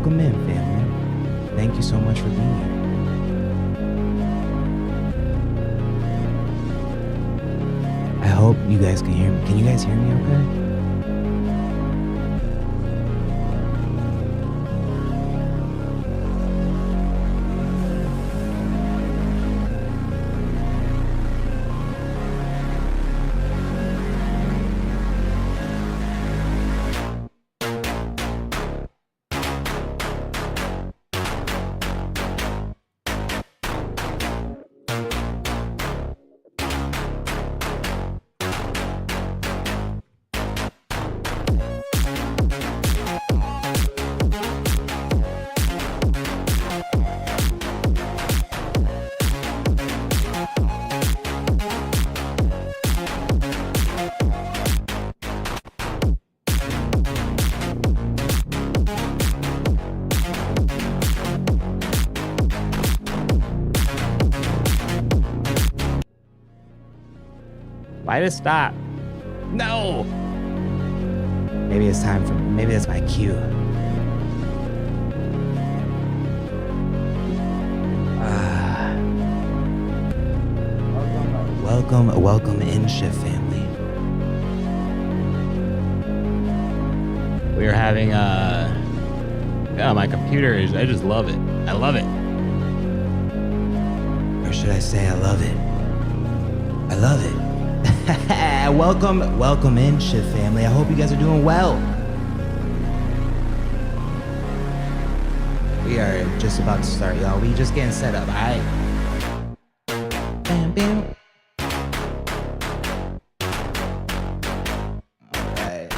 welcome in, family. Thank you so much for being here. I hope you guys can hear me. Can you guys hear me okay? Why did it stop? No! Maybe it's time for, maybe that's my cue. Welcome in, Shift family. We are having, yeah, my computer is, I just love it. I love it. Or should I say I love it? I love it. Welcome in, Shift family. I hope you guys are doing well. We are just about to start, y'all. We just getting set up, all right? Bam, bam. All right.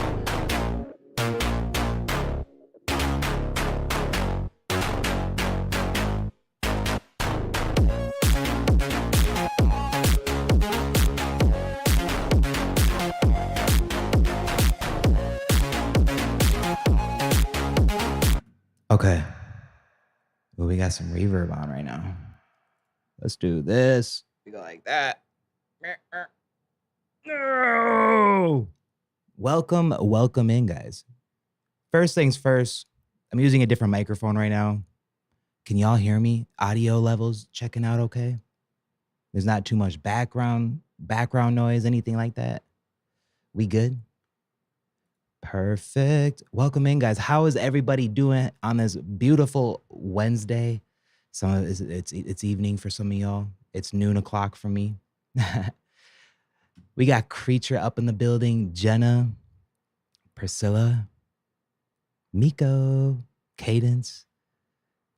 Okay. Well, we got some reverb on right now. Let's do this. We go like that. No. Welcome in, guys. First things first, I'm using a different microphone right now. Can y'all hear me? Audio levels checking out okay? There's not too much background noise, anything like that. We good? Perfect. Welcome in, guys. How is everybody doing on this beautiful Wednesday? It's evening for some of y'all. It's noon o'clock for me. We got Creature up in the building. Jenna, Priscilla, Miko, Cadence.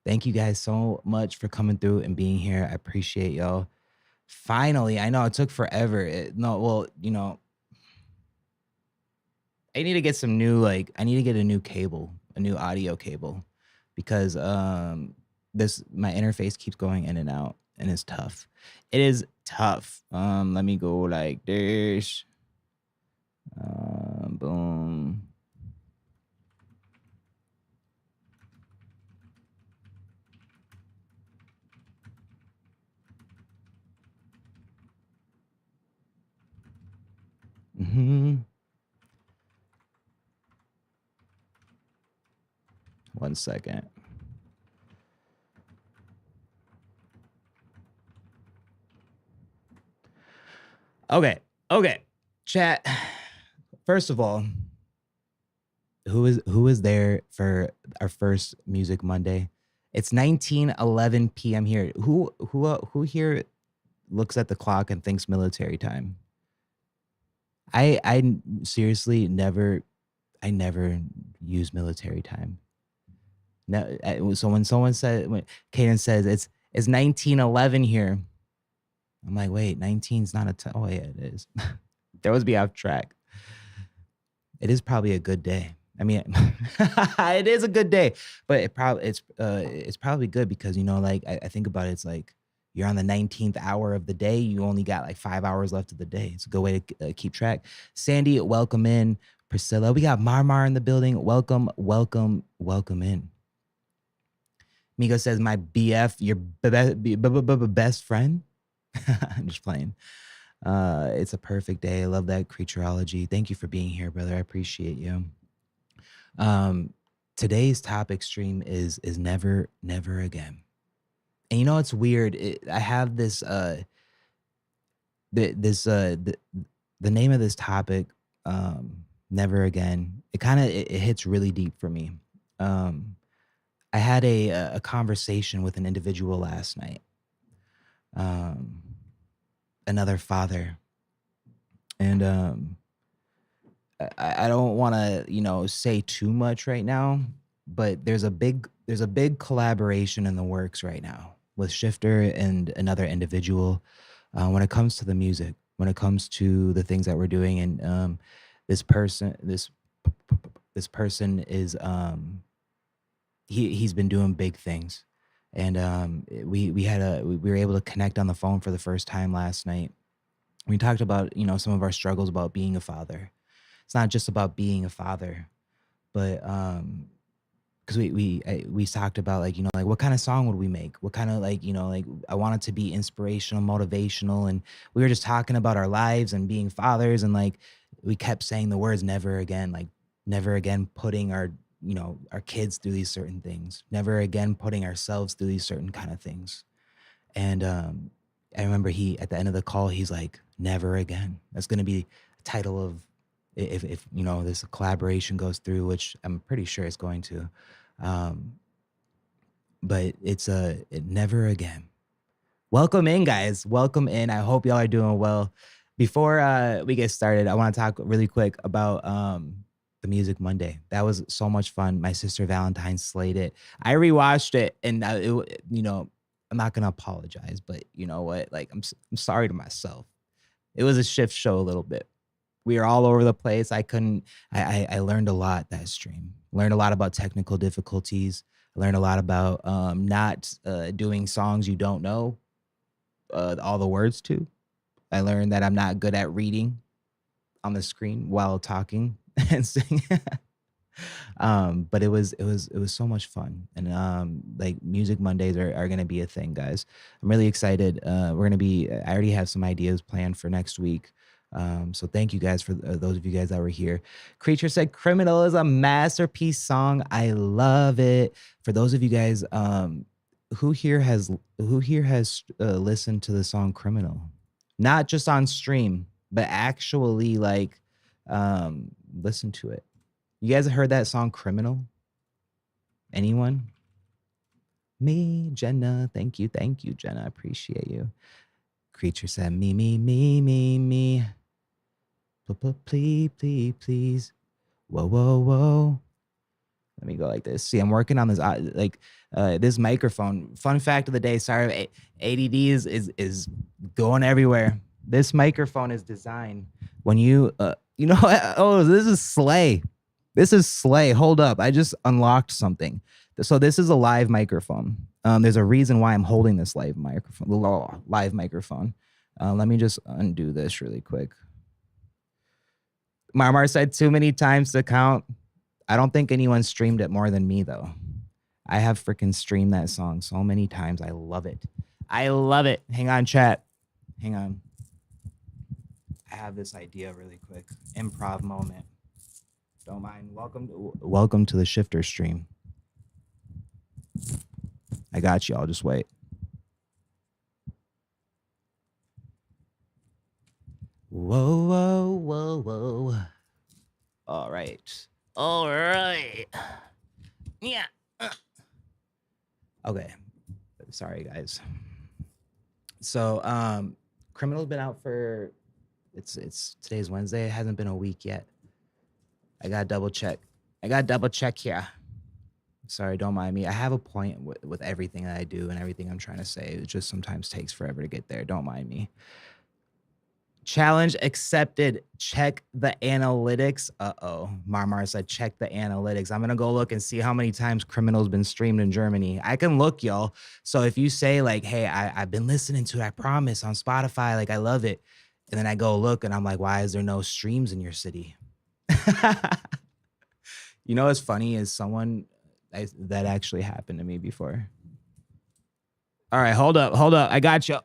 Thank you guys so much for coming through and being here. I appreciate y'all. Finally, I know it took forever. I need to get some new, I need to get a new cable, a new audio cable, because my interface keeps going in and out, and it's tough. It is tough. Let me go like this. Boom. Mm-hmm. 1 second. Okay. Chat. First of all, who is there for our first Music Monday? It's 19:11 p.m. here. Who here looks at the clock and thinks military time? I seriously never use military time. No, so when Kaden says it's 19:11 here, I'm like, wait, 19's not a time. Oh yeah, it is. There was be off track. It is probably a good day. I mean, it is a good day, but it's probably good because I think about it. It's like you're on the 19th hour of the day. You only got like 5 hours left of the day. It's a good way to keep track. Sandy, welcome in. Priscilla, we got Marmar in the building. Welcome in. Migo says, my BF, your best friend. I'm just playing. It's a perfect day. I love that creatureology. Thank you for being here, brother. I appreciate you. Today's topic stream is never again. And you know it's weird. I have this this the name of this topic, never again. It hits really deep for me. Um, I had a conversation with an individual last night, um, another father, and I don't want to say too much right now, but there's a big collaboration in the works right now with Shifter and another individual, when it comes to the music, when it comes to the things that we're doing, and this person this person is he's been doing big things, and we were able to connect on the phone for the first time last night. We talked about some of our struggles about being a father. It's not just about being a father, but because we talked about, like, like, what kind of song would we make, what kind of, like, like, I want it to be inspirational, motivational, and we were just talking about our lives and being fathers, and, like, we kept saying the words never again, like, never again putting our kids through these certain things, never again putting ourselves through these certain kind of things. And I remember he at the end of the call, he's like, never again. That's going to be the title of, if this collaboration goes through, which I'm pretty sure it's going to. Um, but it's never again. Welcome in, guys. Welcome in. I hope y'all are doing well. Before we get started, I want to talk really quick about the Music Monday. That was so much fun. My sister Valentine slayed it. I rewatched it, and I'm not gonna apologize, but you know what? Like, I'm sorry to myself. It was a shift show a little bit. We were all over the place. I couldn't. I learned a lot that stream. Learned a lot about technical difficulties. I learned a lot about not doing songs you don't know all the words to. I learned that I'm not good at reading on the screen while talking and singing. But it was so much fun, and like, Music Mondays are gonna be a thing, guys. I'm really excited. I already have some ideas planned for next week. So thank you guys for those of you guys that were here. Creature said "Criminal" is a masterpiece song. I love it. For those of you guys, who here has listened to the song "Criminal," not just on stream, but actually, like, listen to it. You guys heard that song "Criminal"? Anyone? Me, Jenna. Thank you, Jenna. I appreciate you. Creature said, me. Please, please, please. Whoa, whoa, whoa. Let me go like this. See, I'm working on this, this microphone. Fun fact of the day. Sorry, ADD is going everywhere. This microphone is designed when you oh, this is slay. This is slay. Hold up. I just unlocked something. So this is a live microphone. There's a reason why I'm holding this live microphone. Let me just undo this really quick. Marmar said too many times to count. I don't think anyone streamed it more than me, though. I have freaking streamed that song so many times. I love it. I love it. Hang on, chat. Hang on. I have this idea really quick. Improv moment. Don't mind. Welcome to the Shifter stream. I got you. I'll just wait. Whoa, whoa, whoa, whoa. All right. Yeah. Okay. Sorry, guys. So, Criminal's been out for it's today's Wednesday. It hasn't been a week yet. I gotta double check here. Sorry, don't mind me. I have a point with everything that I do and everything I'm trying to say. It just sometimes takes forever to get there. Don't mind me. Challenge accepted. Check the analytics. Marmar said check the analytics. I'm gonna go look and see how many times Criminal's been streamed in Germany. I can look, y'all. So if you say, like, hey, I've been listening to it, I promise, on Spotify, like, I love it, and then I go look and I'm like, why is there no streams in your city? You know what's funny is that actually happened to me before. All right, hold up. I got you.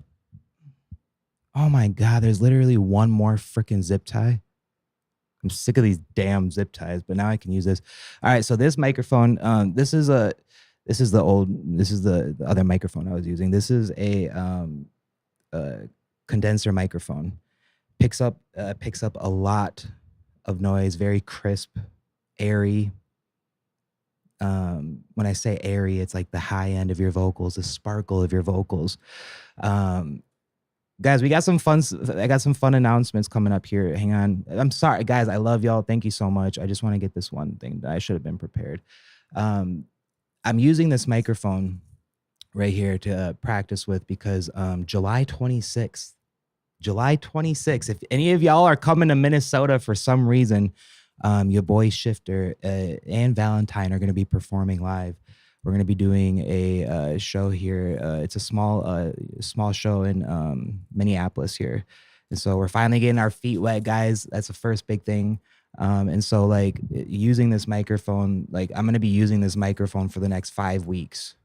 Oh my God, there's literally one more freaking zip tie. I'm sick of these damn zip ties, but now I can use this. All right, so this microphone, this is the other microphone I was using. This is a condenser microphone. Picks up a lot of noise, very crisp, airy. When I say airy, it's like the high end of your vocals, the sparkle of your vocals. Guys, we got some fun. I got some fun announcements coming up here. Hang on. I'm sorry, guys. I love y'all. Thank you so much. I just want to get this one thing. I should have been prepared. I'm using this microphone right here to practice with because July 26th, if any of y'all are coming to Minnesota for some reason, your boy Shifter and Valentine are going to be performing live. We're going to be doing a show here. It's a small show in Minneapolis here. And so we're finally getting our feet wet, guys. That's the first big thing. And so like using this microphone, like I'm going to be using this microphone for the next 5 weeks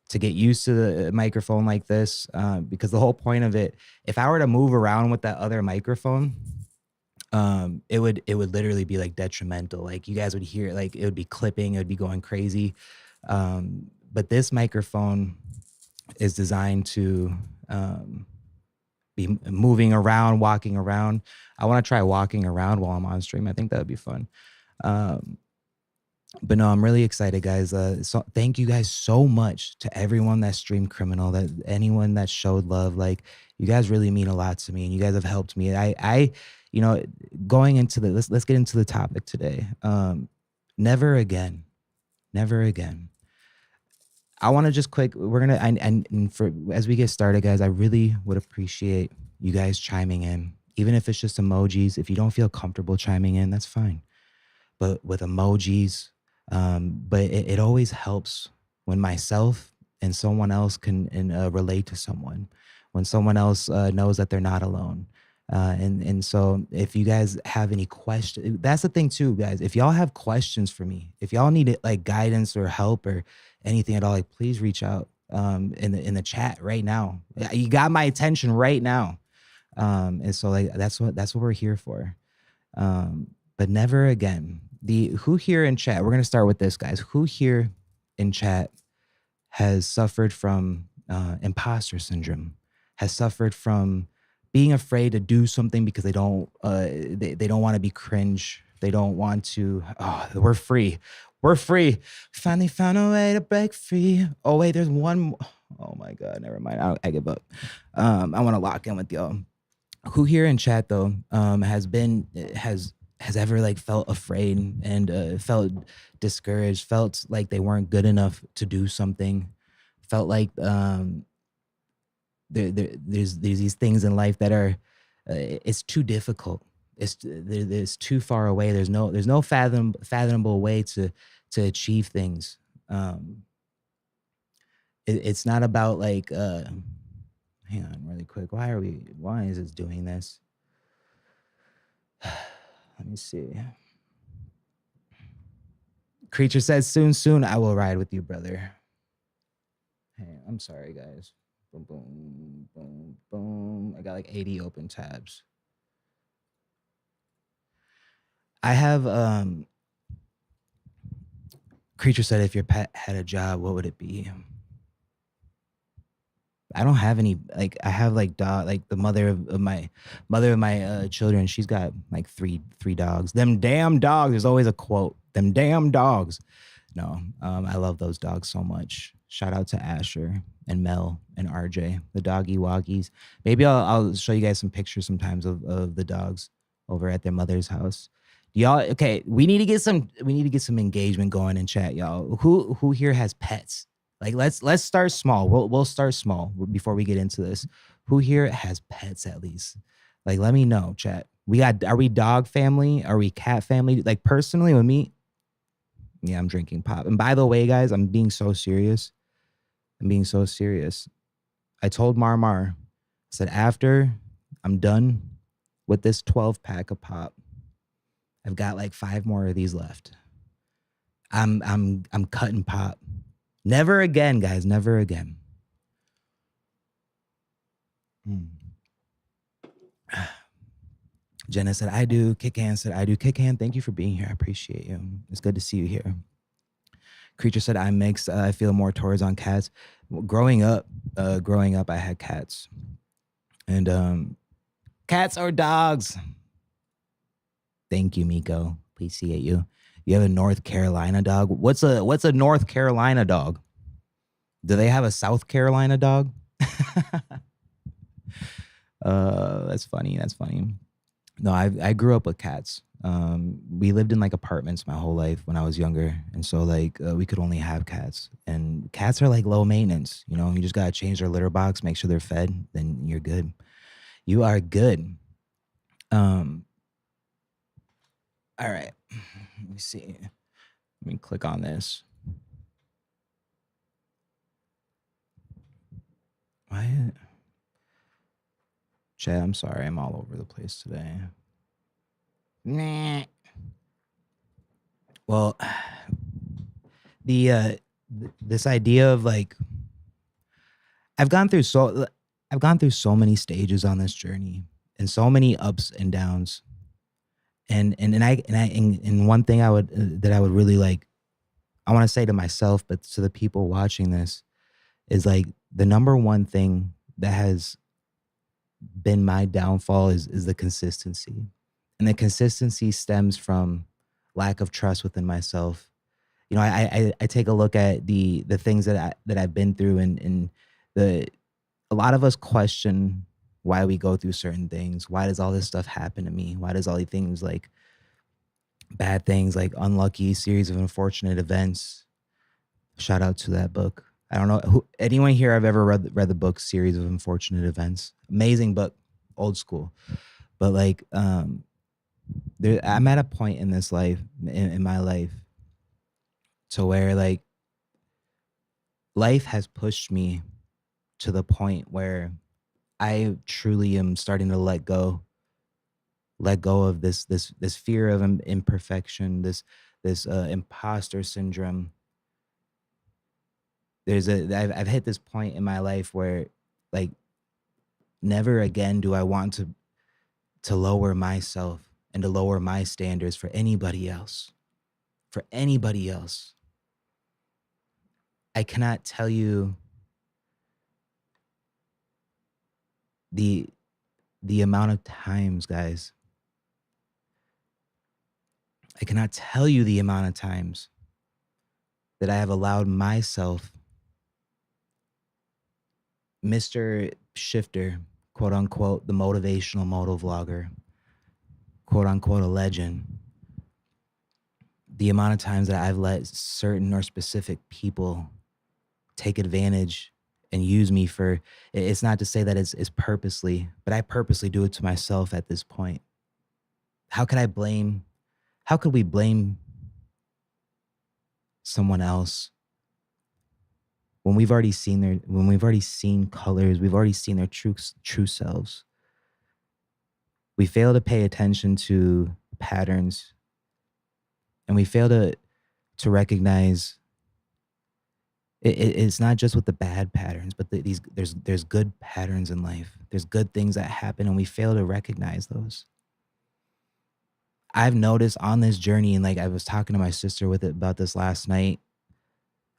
to get used to the microphone like this. Because the whole point of it, if I were to move around with that other microphone, it would literally be like detrimental. Like you guys would hear, like it would be clipping, it would be going crazy. But this microphone is designed to be moving around, walking around. I want to try walking around while I'm on stream. I think that would be fun. But no, I'm really excited, guys. So thank you guys so much to everyone that streamed Criminal, that anyone that showed love. Like you guys really mean a lot to me, and you guys have helped me. I you know, going into the let's get into the topic today. Never again. Never again. I want to just we're gonna and for as we get started, guys, I really would appreciate you guys chiming in, even if it's just emojis. If you don't feel comfortable chiming in, that's fine. But with emojis, but it always helps when myself and someone else can relate to someone, when someone else knows that they're not alone. And so if you guys have any questions, that's the thing too, guys. If y'all have questions for me, if y'all need like guidance or help or anything at all, like please reach out in the chat right now. You got my attention right now. And so like that's what we're here for. But never again. Who here in chat, we're gonna start with this, guys. Who here in chat has suffered from imposter syndrome, has suffered from being afraid to do something because they don't want to be cringe. They don't want to. Oh, we're free. We're free. Finally found a way to break free. Oh wait, there's one more. Oh my God, never mind. I give up. I want to lock in with y'all. Who here in chat though has ever like felt afraid and felt discouraged, felt like they weren't good enough to do something, felt like there's these things in life that are it's too difficult, it's too far away, there's no fathomable way to achieve things. It's not about like hang on really quick, why is it doing this? Let me see. Creature says soon I will ride with you, brother. Hey, I'm sorry guys. Boom, boom, boom, boom. I got like 80 open tabs. I have Creature said if your pet had a job, what would it be? I don't have any, like I have like the mother of my children. She's got like three dogs. Them damn dogs. There's always a quote. Them damn dogs. No, I love those dogs so much. Shout out to Asher and Mel and RJ, the doggy woggies. Maybe I'll show you guys some pictures sometimes of the dogs over at their mother's house. Y'all, okay, we need to get some engagement going in chat, y'all. Who here has pets? Like let's start small. We'll start small before we get into this. Who here has pets at least? Like let me know, chat. Are we dog family? Are we cat family? Like personally with me, yeah, I'm drinking pop. And by the way, guys, I'm being so serious. I told Marmar, I said after I'm done with this 12 pack of pop, I've got like 5 more of these left. I'm cutting pop. Never again, guys. Never again. Jenna said, I do. Kickan said, I do. Kickan, thank you for being here. I appreciate you. It's good to see you here. Creature said, I'm mixed. I feel more towards on cats. Well, growing up, I had cats. And cats or dogs? Thank you, Miko. Appreciate you. You have a North Carolina dog. What's a North Carolina dog? Do they have a South Carolina dog? That's funny. That's funny. No, I grew up with cats. We lived in like apartments my whole life when I was younger, and so like we could only have cats. And cats are like low maintenance. You know, you just gotta change their litter box, make sure they're fed, then you're good. You are good. Um, all right. Let me see. Let me click on this. Why? Chad, I'm sorry. I'm all over the place today. Nah. Well, the this idea of like I've gone through so I've gone through so many stages on this journey and so many ups and downs. And one thing I would that I would really like I want to say to myself, but to the people watching this, is like the number one thing that has been my downfall is the consistency. And the consistency stems from lack of trust within myself. You know, I take a look at the things that I've been through, and the a lot of us question why we go through certain things. Why does all this stuff happen to me? Why does all these things like bad things, like unlucky series of unfortunate events? Shout out to that book. I don't know who anyone here I've ever read the book Series of Unfortunate Events. Amazing book, old school. But like there I'm at a point in this life in my life to where like life has pushed me to the point where I truly am starting to let go of this fear of imperfection, this imposter syndrome. I've hit this point in my life where like never again do I want to lower myself and to lower my standards for anybody else. For anybody else. I cannot tell you the amount of times, guys. I cannot tell you the amount of times that I have allowed myself, Mr. Shifter, quote unquote, the motivational moto vlogger, quote unquote, a legend. The amount of times that I've let certain or specific people take advantage and use me for, it's not to say that it's purposely, but I purposely do it to myself at this point. How could we blame someone else when we've already seen colors, we've already seen their true selves? We fail to pay attention to patterns, and we fail to recognize it's not just with the bad patterns, but there's good patterns in life. There's good things that happen, and we fail to recognize those. I've noticed on this journey, and like I was talking to my sister about this last night.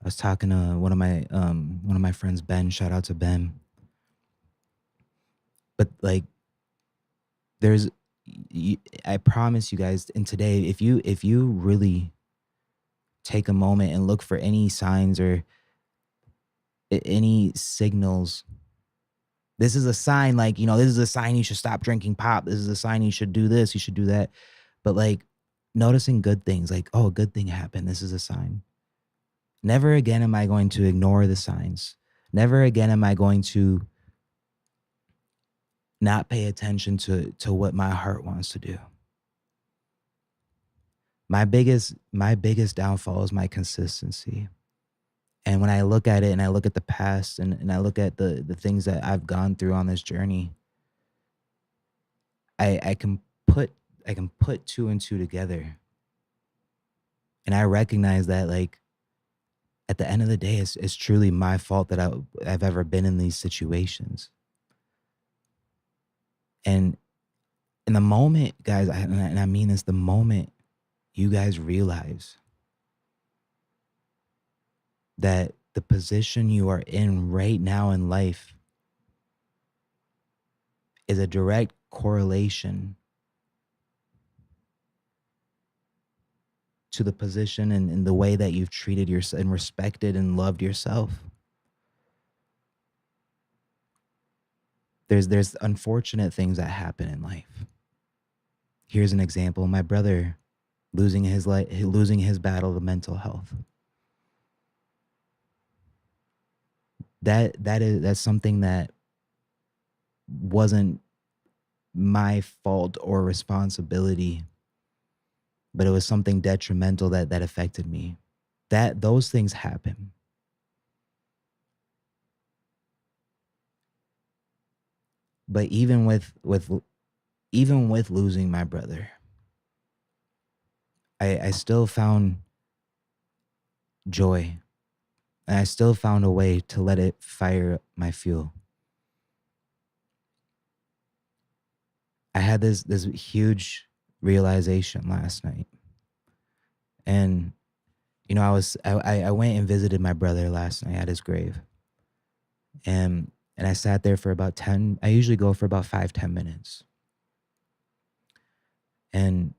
I was talking to one of my friends, Ben. Shout out to Ben. But like, I promise you guys, and today, if you really take a moment and look for any signs or any signals, this is a sign, like, you know, this is a sign you should stop drinking pop. This is a sign you should do this, you should do that. But like noticing good things, like, oh, a good thing happened. This is a sign. Never again am I going to ignore the signs. Never again am I going to not pay attention to what my heart wants to do. My biggest downfall is my consistency. And when I look at it and I look at the past and I look at the things that I've gone through on this journey, I can put two and two together. And I recognize that, like, at the end of the day, it's truly my fault that I've ever been in these situations. And And the moment, guys, and I mean this, the moment you guys realize that the position you are in right now in life is a direct correlation to the position and the way that you've treated yourself and respected and loved yourself. There's unfortunate things that happen in life. Here's an example: my brother losing his battle to mental health. That's something that wasn't my fault or responsibility, but it was something detrimental that affected me. That those things happen. But even with losing my brother, I still found joy, and I still found a way to let it fire my fuel. I had this huge realization last night, and I went and visited my brother last night at his grave, and I sat there for about 10. I usually go for about 5-10 minutes, and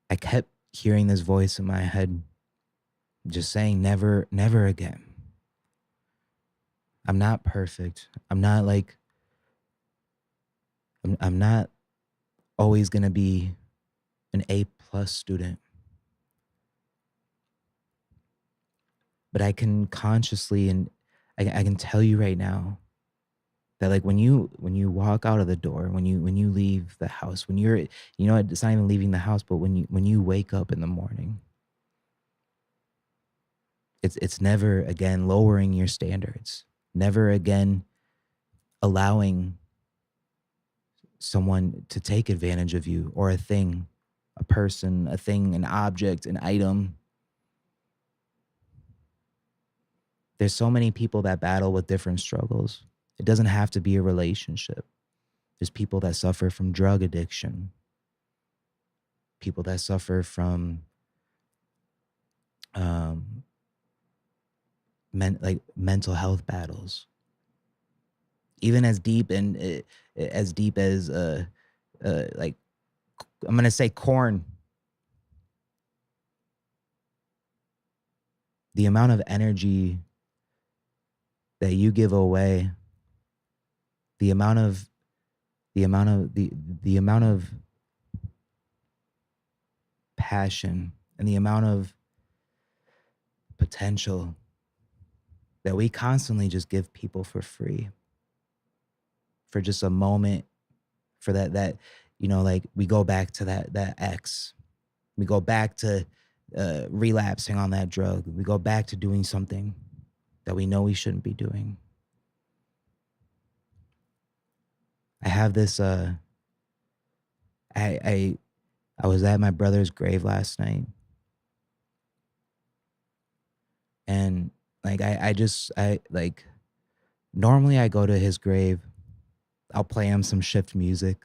I kept hearing this voice in my head, just saying, "Never, never again." I'm not perfect. I'm not always gonna be an A+ student, but I can consciously, and I can tell you right now that, like, when you walk out of the door, when you leave the house, when you're, it's not even leaving the house, but when you wake up in the morning, it's never again lowering your standards, never again allowing someone to take advantage of you, or a thing, a person, a thing, an object, an item. There's so many people that battle with different struggles. It doesn't have to be a relationship. There's people that suffer from drug addiction, people that suffer from um, mental health battles, even as deep and as deep as like, I'm gonna say corn. The amount of energy that you give away, the amount of the amount of passion, and the amount of potential that we constantly just give people for free, for just a moment, for that like, we go back to that ex, we go back to relapsing on that drug, we go back to doing something that we know we shouldn't be doing. I have this I was at my brother's grave last night, and like, I like, normally I go to his grave, I'll play him some shift music.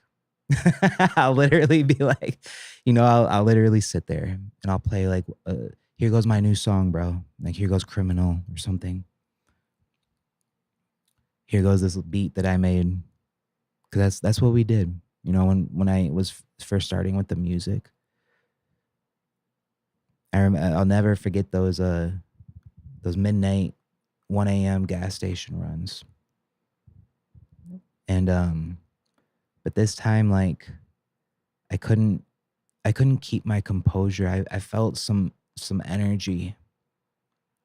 I'll literally be like, I'll literally sit there and I'll play, like, here goes my new song, bro. Like, here goes Criminal or something. Here goes this beat that I made, because that's what we did. When I was first starting with the music, I'll never forget those midnight 1 a.m. gas station runs. And but this time, like, I couldn't keep my composure. I felt some energy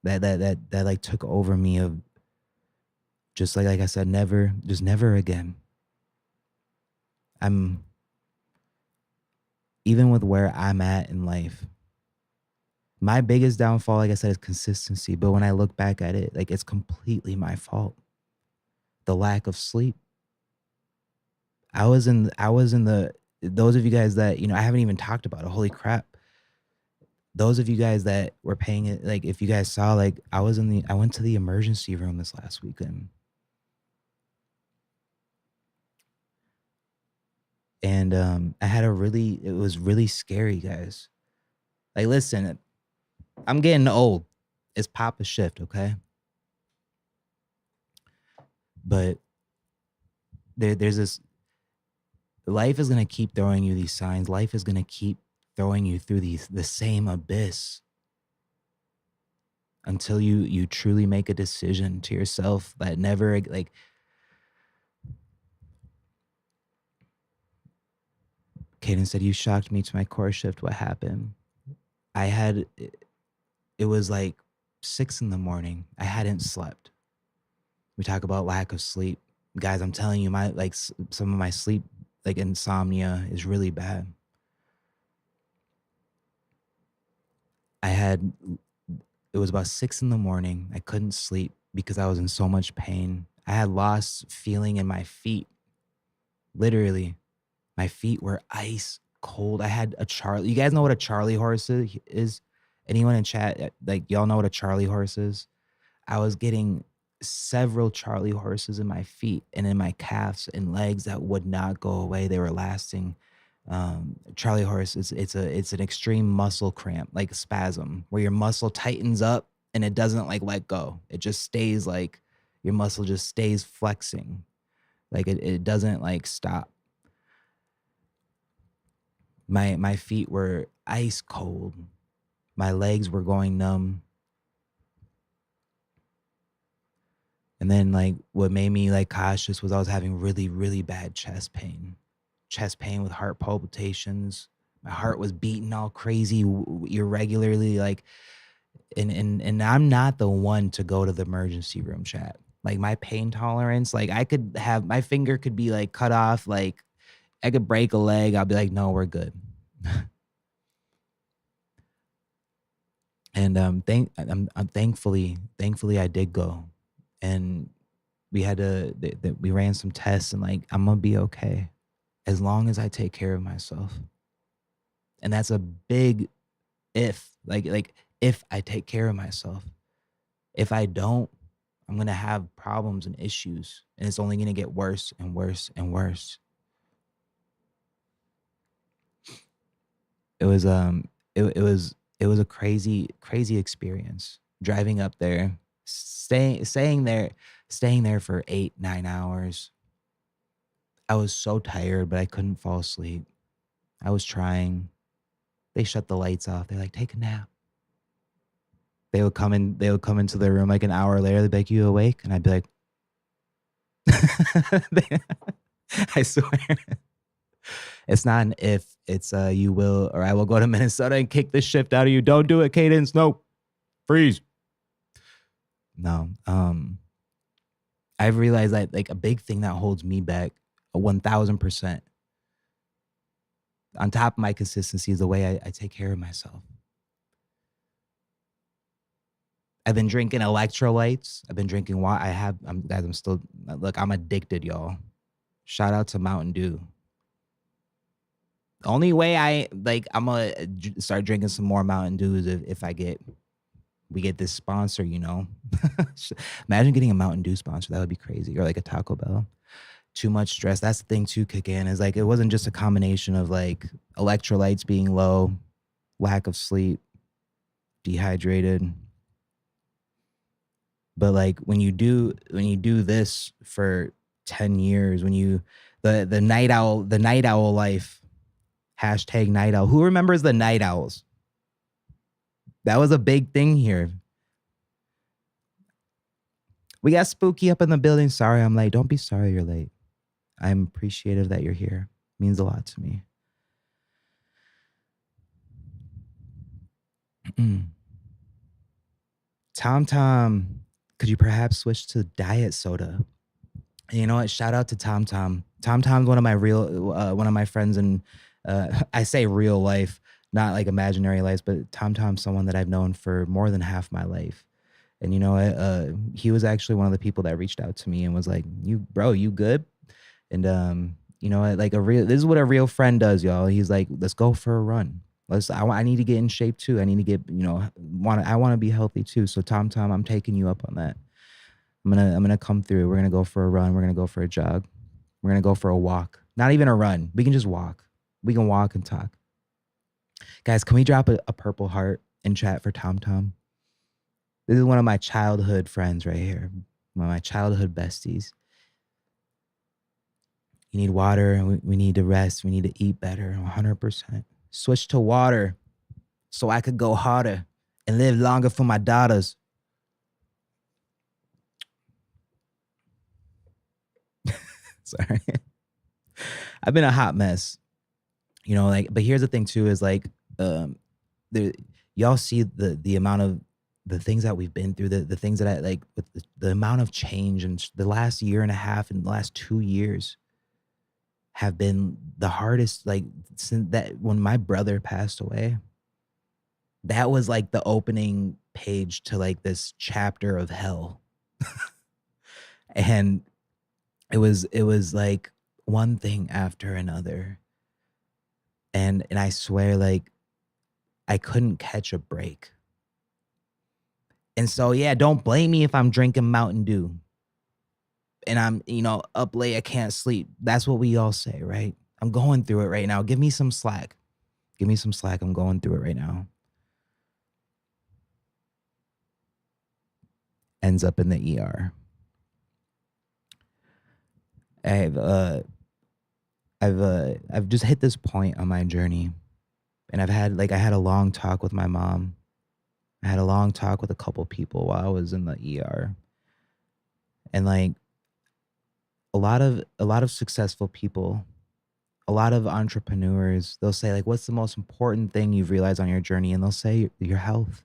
that like took over me, of just like I said, never again. I'm Even with where I'm at in life, my biggest downfall, like I said, is consistency. But when I look back at it, like, it's completely my fault. The lack of sleep. I was in the those of you guys that, I haven't even talked about it. Holy crap. Those of you guys that were paying it, like, if you guys saw, like, I went to the emergency room this last weekend. And it was really scary, guys. Like, listen, I'm getting old. It's Papa shift, okay? But there's this life is gonna keep throwing you these signs. Life is gonna keep throwing you through the same abyss until you truly make a decision to yourself that never like Kaden said, you shocked me to my core shift. What happened? I had it was like 6 in the morning. I hadn't slept. We talk about lack of sleep. Guys, I'm telling you, my like some of my sleep, like insomnia, is really bad. I had it was about 6 in the morning. I couldn't sleep because I was in so much pain. I had lost feeling in my feet. Literally, my feet were ice cold. I had a Charlie. You guys know what a Charlie horse is? Anyone in chat, like y'all know what a Charlie horse is? I was getting several Charlie horses in my feet and in my calves and legs that would not go away. They were lasting. Charlie horse it's an extreme muscle cramp, like a spasm, where your muscle tightens up and it doesn't like let go. It just stays like your muscle just stays flexing. Like it doesn't like stop. My feet were ice cold. My legs were going numb. And then like what made me like cautious was I was having really, really bad chest pain. Chest pain with heart palpitations. My heart was beating all crazy, irregularly, like and I'm not the one to go to the emergency room, chat. Like my pain tolerance, like I could have my finger could be like cut off, like I could break a leg. I'll be like, no, we're good. And I'm thankfully I did go, and we ran some tests, and like I'm gonna be okay as long as I take care of myself. And that's a big if, like if I take care of myself. If I don't, I'm gonna have problems and issues, and it's only gonna get worse and worse and worse. It was it was a crazy experience driving up there, staying there for 8 9 hours. I was so tired, but I couldn't fall asleep. I was trying. They shut the lights off. They're like, take a nap. They would come into the room like an hour later. They'd be like, you awake? And I'd be like, I swear. It's not an if, it's you will, or I will go to Minnesota and kick this shift out of you. Don't do it, Cadence. No. Freeze. No. I've realized that like a big thing that holds me back 1000% on top of my consistency is the way I take care of myself. I've been drinking electrolytes. I've been drinking water. I'm still, look, I'm addicted, y'all. Shout out to Mountain Dew. The only way I'm gonna start drinking some more Mountain Dew is if we get this sponsor, you know. Imagine getting a Mountain Dew sponsor. That would be crazy. Or like a Taco Bell. Too much stress. That's the thing too, kick in, is like it wasn't just a combination of like electrolytes being low, lack of sleep, dehydrated. But like when you do this for 10 years, when you the night owl life, hashtag night owl. Who remembers the night owls? That was a big thing here. We got Spooky up in the building. Sorry I'm late. Don't be sorry you're late. I'm appreciative that you're here. It means a lot to me. Tom, could you perhaps switch to diet soda? And you know what? Shout out to Tom. Tom's one of my friends, and I say real life, not like imaginary life, but Tom's someone that I've known for more than half my life. And you know what? He was actually one of the people that reached out to me and was like, you good? And you know what? Like this is what a real friend does, y'all. He's like, let's go for a run. I need to get in shape too. I need to get, I want to be healthy too. So Tom, I'm taking you up on that. I'm gonna come through. We're gonna go for a run. We're gonna go for a jog. We're gonna go for a walk. Not even a run. We can just walk. We can walk and talk. Guys, can we drop a purple heart in chat for Tom Tom? This is one of my childhood friends right here. One of my childhood besties. You need water. We need to rest. We need to eat better. 100%. Switch to water so I could go harder and live longer for my daughters. Sorry. I've been a hot mess. You know, like, but here's the thing too, is like, the y'all see the amount of the things that we've been through, the things that I like with the amount of change in the last year and a half and the last 2 years have been the hardest. Like, since that, when my brother passed away, that was like the opening page to like this chapter of hell. And it was like one thing after another. And I swear, like, I couldn't catch a break. And so, yeah, don't blame me if I'm drinking Mountain Dew and I'm, up late, I can't sleep. That's what we all say, right? I'm going through it right now. Give me some slack. Give me some slack. I'm going through it right now. Ends up in the ER. I've just hit this point on my journey, and I had a long talk with my mom. I had a long talk with a couple people while I was in the ER. And like, a lot of successful people, a lot of entrepreneurs, they'll say like, what's the most important thing you've realized on your journey? And they'll say your health.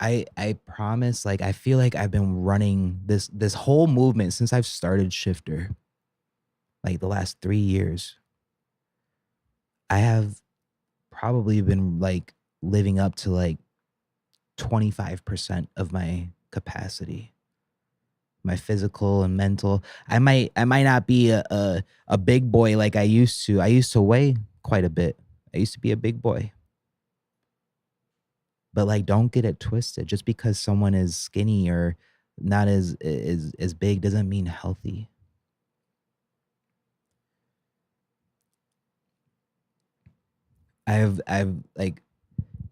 I promise, like, I feel like I've been running this whole movement since I've started Shifter, like the last 3 years. I have probably been like living up to like 25% of my capacity, my physical and mental. I might not be a big boy like I used to. I used to weigh quite a bit. I used to be a big boy. But like, don't get it twisted. Just because someone is skinny or not as big doesn't mean healthy. I've like,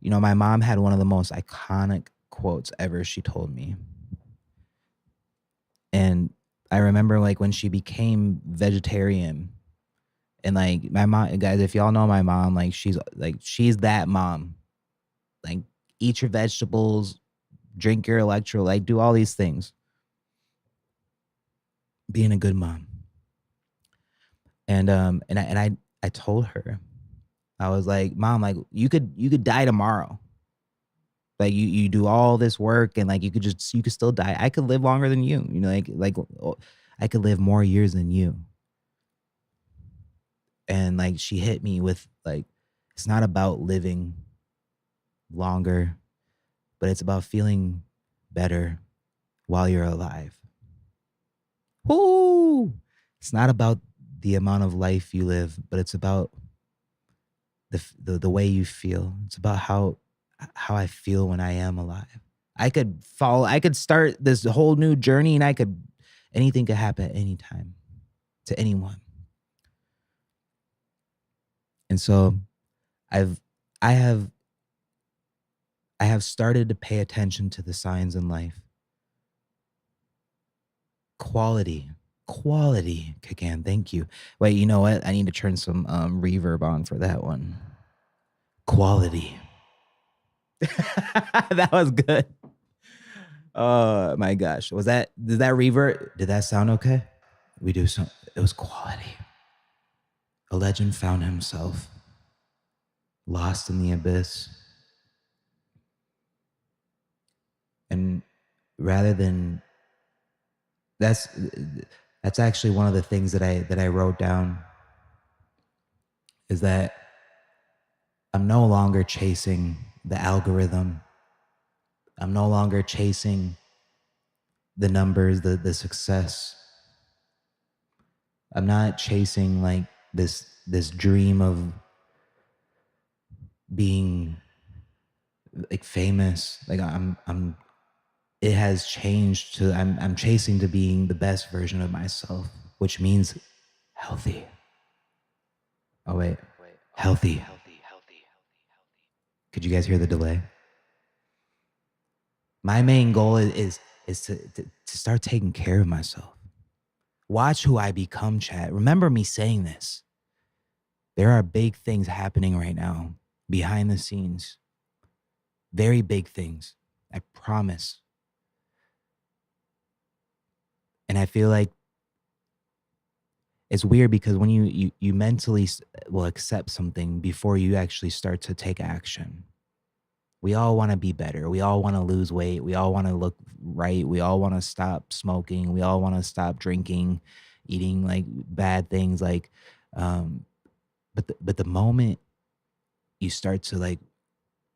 my mom had one of the most iconic quotes ever she told me. And I remember like when she became vegetarian, and like my mom, guys, if y'all know my mom, like she's that mom. Like, eat your vegetables, drink your electrolyte, do all these things. Being a good mom. And I told her, I was like, Mom, like, you could die tomorrow. Like, you do all this work and like you could still die. I could live longer than you. I could live more years than you. And like, she hit me with like, it's not about living longer, but it's about feeling better while you're alive. Woo! It's not about the amount of life you live, but it's about the way you feel. It's about how I feel when I am alive. I could start this whole new journey, and anything could happen at any time to anyone. And so I've I have I have started to pay attention to the signs in life. Quality. Quality, Kagan. Thank you. Wait, you know what? I need to turn some reverb on for that one. Quality. That was good. Oh my gosh. Did that reverb? Did that sound okay? It was quality. A legend found himself lost in the abyss. And rather than that's actually one of the things that I wrote down, is that I'm no longer chasing the algorithm. I'm no longer chasing the numbers, the success. I'm not chasing like this dream of being like famous. Like, I'm it has changed to I'm chasing to being the best version of myself, which means healthy. Oh, wait. Healthy. Could you guys hear the delay? My main goal is to start taking care of myself. Watch who I become, chat. Remember me saying this. There are big things happening right now behind the scenes. Very big things. I promise. And I feel like it's weird because when you mentally will accept something before you actually start to take action. We all want to be better. We all want to lose weight. We all want to look right. We all want to stop smoking. We all want to stop drinking, eating like bad things. Like, but the moment you start to like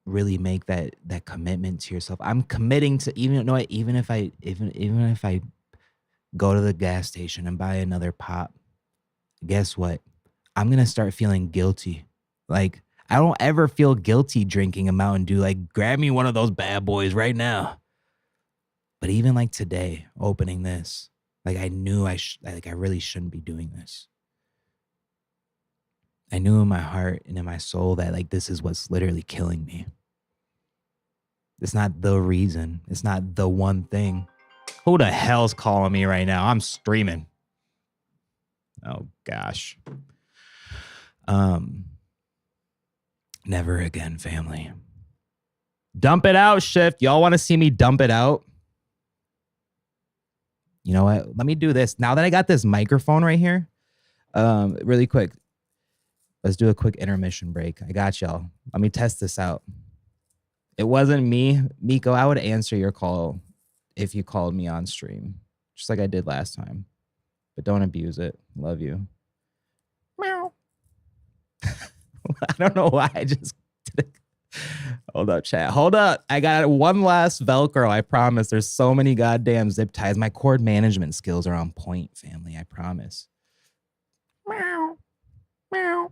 really make that commitment to yourself, I'm committing to even if I go to the gas station and buy another pop, guess what? I'm gonna start feeling guilty. Like I don't ever feel guilty drinking a Mountain Dew. Like grab me one of those bad boys right now. But even like today, opening this, like I knew I really shouldn't be doing this. I knew in my heart and in my soul that like this is what's literally killing me. It's not the reason. It's not the one thing. Who the hell's calling me right now? I'm streaming. Oh gosh. Never again, family. Dump it out, shift. Y'all want to see me dump it out? You know what? Let me do this. Now that I got this microphone right here, really quick. Let's do a quick intermission break. I got y'all. Let me test this out. It wasn't me, Miko. I would answer your call if you called me on stream, just like I did last time. But don't abuse it. Love you. Meow. I don't know why I just did it. Hold up, chat. Hold up. I got one last Velcro. I promise. There's so many goddamn zip ties. My cord management skills are on point, family. I promise. Meow. Meow.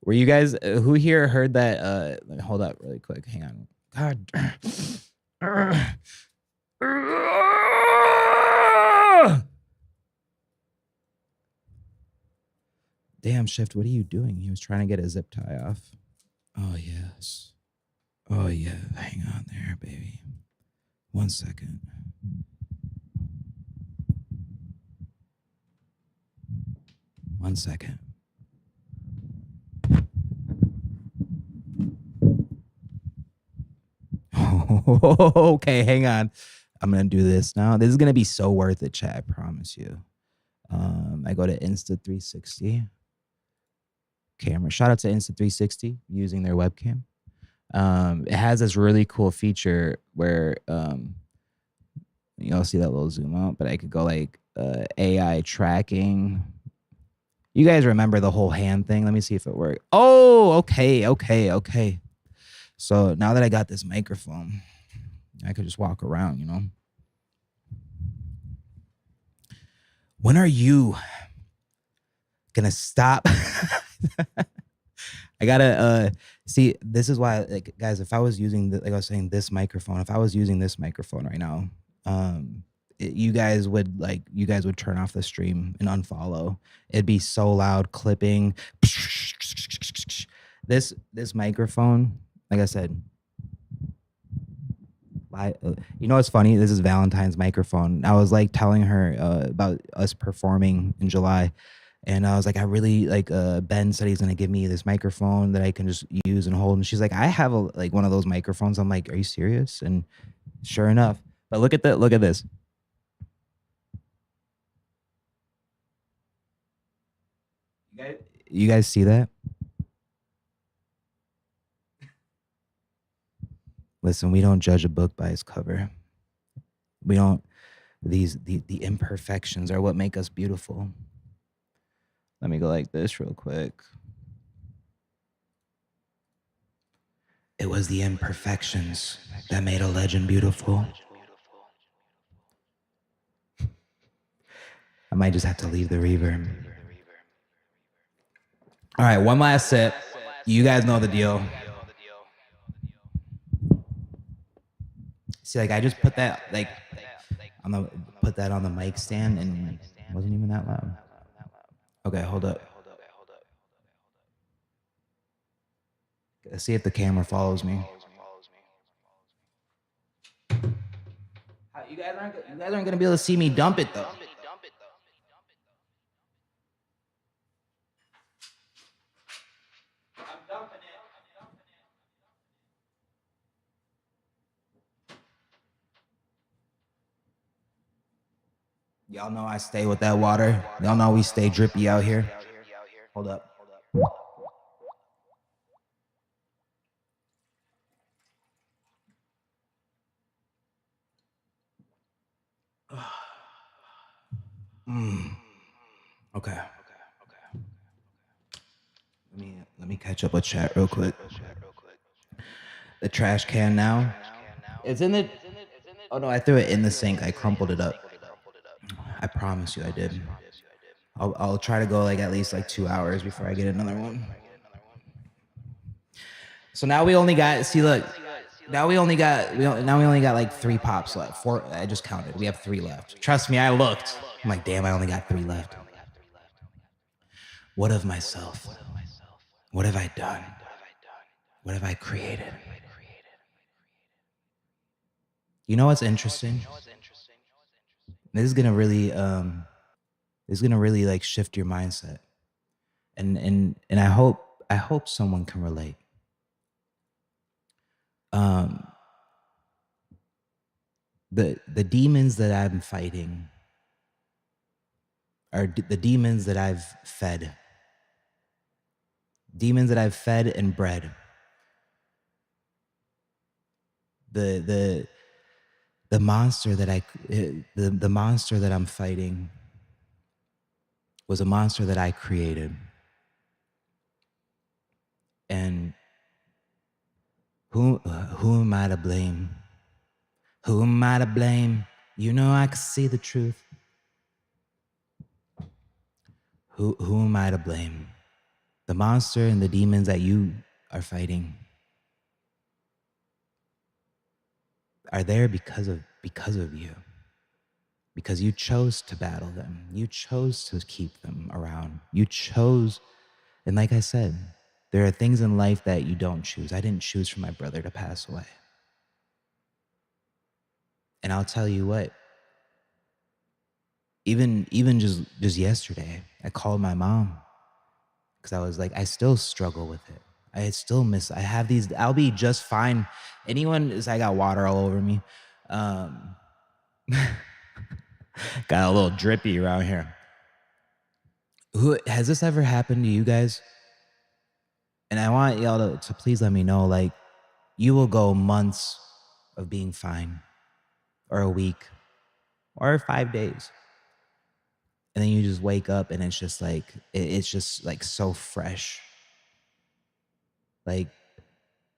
Were you guys who here heard that? Hold up really quick. Hang on. God. Damn, Shift, what are you doing? He was trying to get a zip tie off. Oh, yes. Oh, yeah. Hang on there, baby. 1 second. One second. Okay, hang on. I'm going to do this now. This is going to be so worth it, chat. I promise you. I go to Insta360 camera. Shout out to Insta360 using their webcam. It has this really cool feature where you'll see that little zoom out, but I could go like AI tracking. You guys remember the whole hand thing? Let me see if it worked. Oh, okay. So now that I got this microphone, I could just walk around, you know? When are you gonna stop? I gotta see. This is why, like, guys, if I was using like I was saying, this microphone, if I was using this microphone right now, you guys would turn off the stream and unfollow. It'd be so loud, clipping. This microphone, like I said, you know what's funny? This is Valentine's microphone. I was like telling her about us performing in July, and I was like, I really like. Ben said he's gonna give me this microphone that I can just use and hold. And she's like, I have like one of those microphones. I'm like, are you serious? And sure enough, but look at this. You guys see that? Listen, we don't judge a book by its cover. We don't. The imperfections are what make us beautiful. Let me go like this real quick. It was the imperfections that made a legend beautiful. I might just have to leave the reverb. All right, one last sip. You guys know the deal. See, like I just put that like put that on the mic stand and it wasn't even that loud. Okay, hold up. Let's see if the camera follows me. You guys aren't gonna be able to see me dump it though. I'm dumping it. Y'all know I stay with that water. Y'all know we stay drippy out here. Hold up. Okay. Let me catch up with chat real quick. The trash can now. It's in the. Oh no, I threw it in the sink. I crumpled it up. I promise you, I did. I'll try to go like at least like 2 hours before I get another one. So now we only got. See, look. Now we only got. Now we only got like 3 pops left. 4. I just counted. We have 3 left. Trust me, I looked. I'm like, damn, I only got 3 left. What of myself? What have I done? What have I created? You know what's interesting? This is gonna really like shift your mindset, and I hope someone can relate. Um, the demons that I'm fighting are the demons that I've fed, and bred. The the monster that the monster that I'm fighting was a monster that I created. And who am I to blame? Who am I to blame? You know I can see the truth. Who am I to blame? The monster and the demons that you are fighting are there because of you. Because you chose to battle them. You chose to keep them around. You chose, and like I said, there are things in life that you don't choose. I didn't choose for my brother to pass away. And I'll tell you what, even just yesterday, I called my mom because I was like, I still struggle with it. I have these, I'll be just fine. I got water all over me. Got a little drippy around here. Who has this ever happened to you guys? And I want y'all to please let me know, like, you will go months of being fine, or a week, or 5 days. And then you just wake up and it's just like, it's just like so fresh. Like,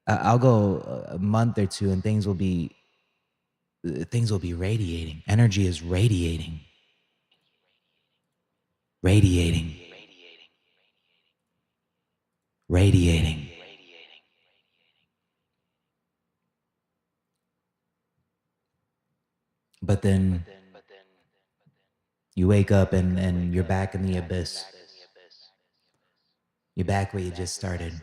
I'll go a month or two and things will be radiating. Energy is radiating. Radiating. Radiating. But then you wake up and you're back in the abyss. You're back where you just started.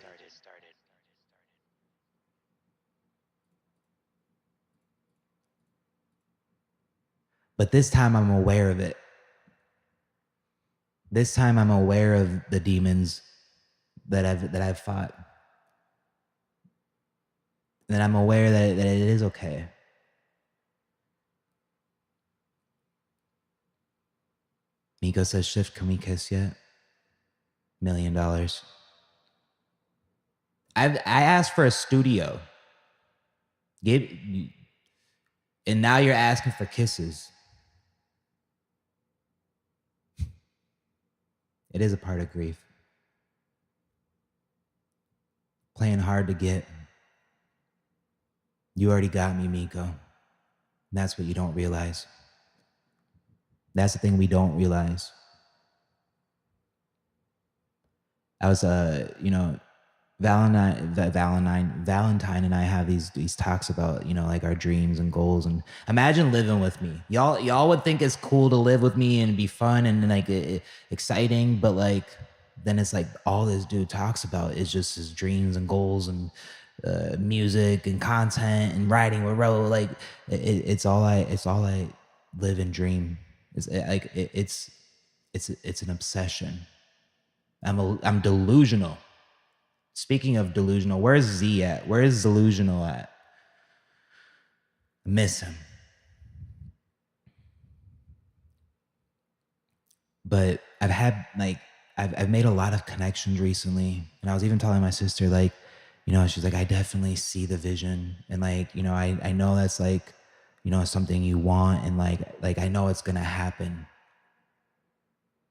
But this time I'm aware of it. This time I'm aware of the demons that I've fought. And I'm aware that it is okay. Miko says, Shift, can we kiss yet? $1 million. I asked for a studio. And now you're asking for kisses. It is a part of grief. Playing hard to get. You already got me, Miko. And that's what you don't realize. That's the thing we don't realize. I was, Valentine and I have these talks about, you know, like our dreams and goals. And imagine living with me. Y'all would think it's cool to live with me and be fun and like exciting, but like then it's like all this dude talks about is just his dreams and goals and music and content and writing with Ro. Like it's all I live and dream. It's an obsession. I'm delusional. Speaking of delusional, where's Z at? Where is delusional at? I miss him. But I've made a lot of connections recently, and I was even telling my sister, like, you know, she's like, I definitely see the vision, and like, you know, I know that's like, you know, something you want, and like I know it's gonna happen.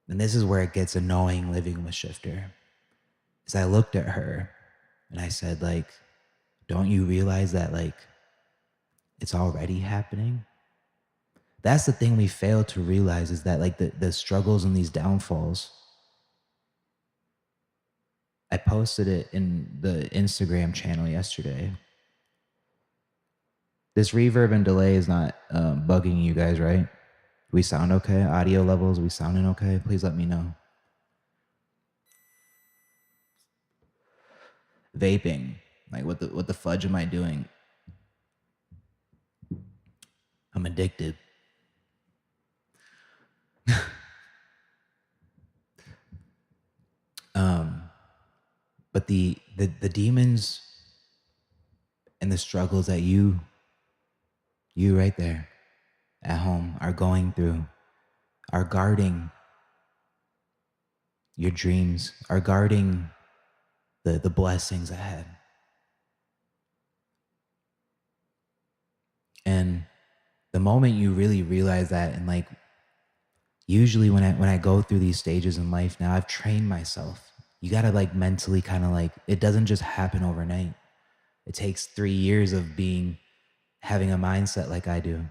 And this is where it gets annoying living with Shifter. Is I looked at her and I said, like, don't you realize that like it's already happening? That's the thing we fail to realize, is that like the struggles and these downfalls. I posted it in the Instagram channel yesterday. This reverb and delay is not bugging you guys, right? We sound okay? Audio levels, we sounding okay? Please let me know. Vaping, like what the fudge am I doing? I'm addicted. But the demons and the struggles that you right there at home are going through are guarding your dreams, are guarding the blessings ahead. And the moment you really realize that, and like usually when I go through these stages in life now, I've trained myself. You gotta like mentally kind of like, it doesn't just happen overnight. It takes 3 years of having a mindset like I do.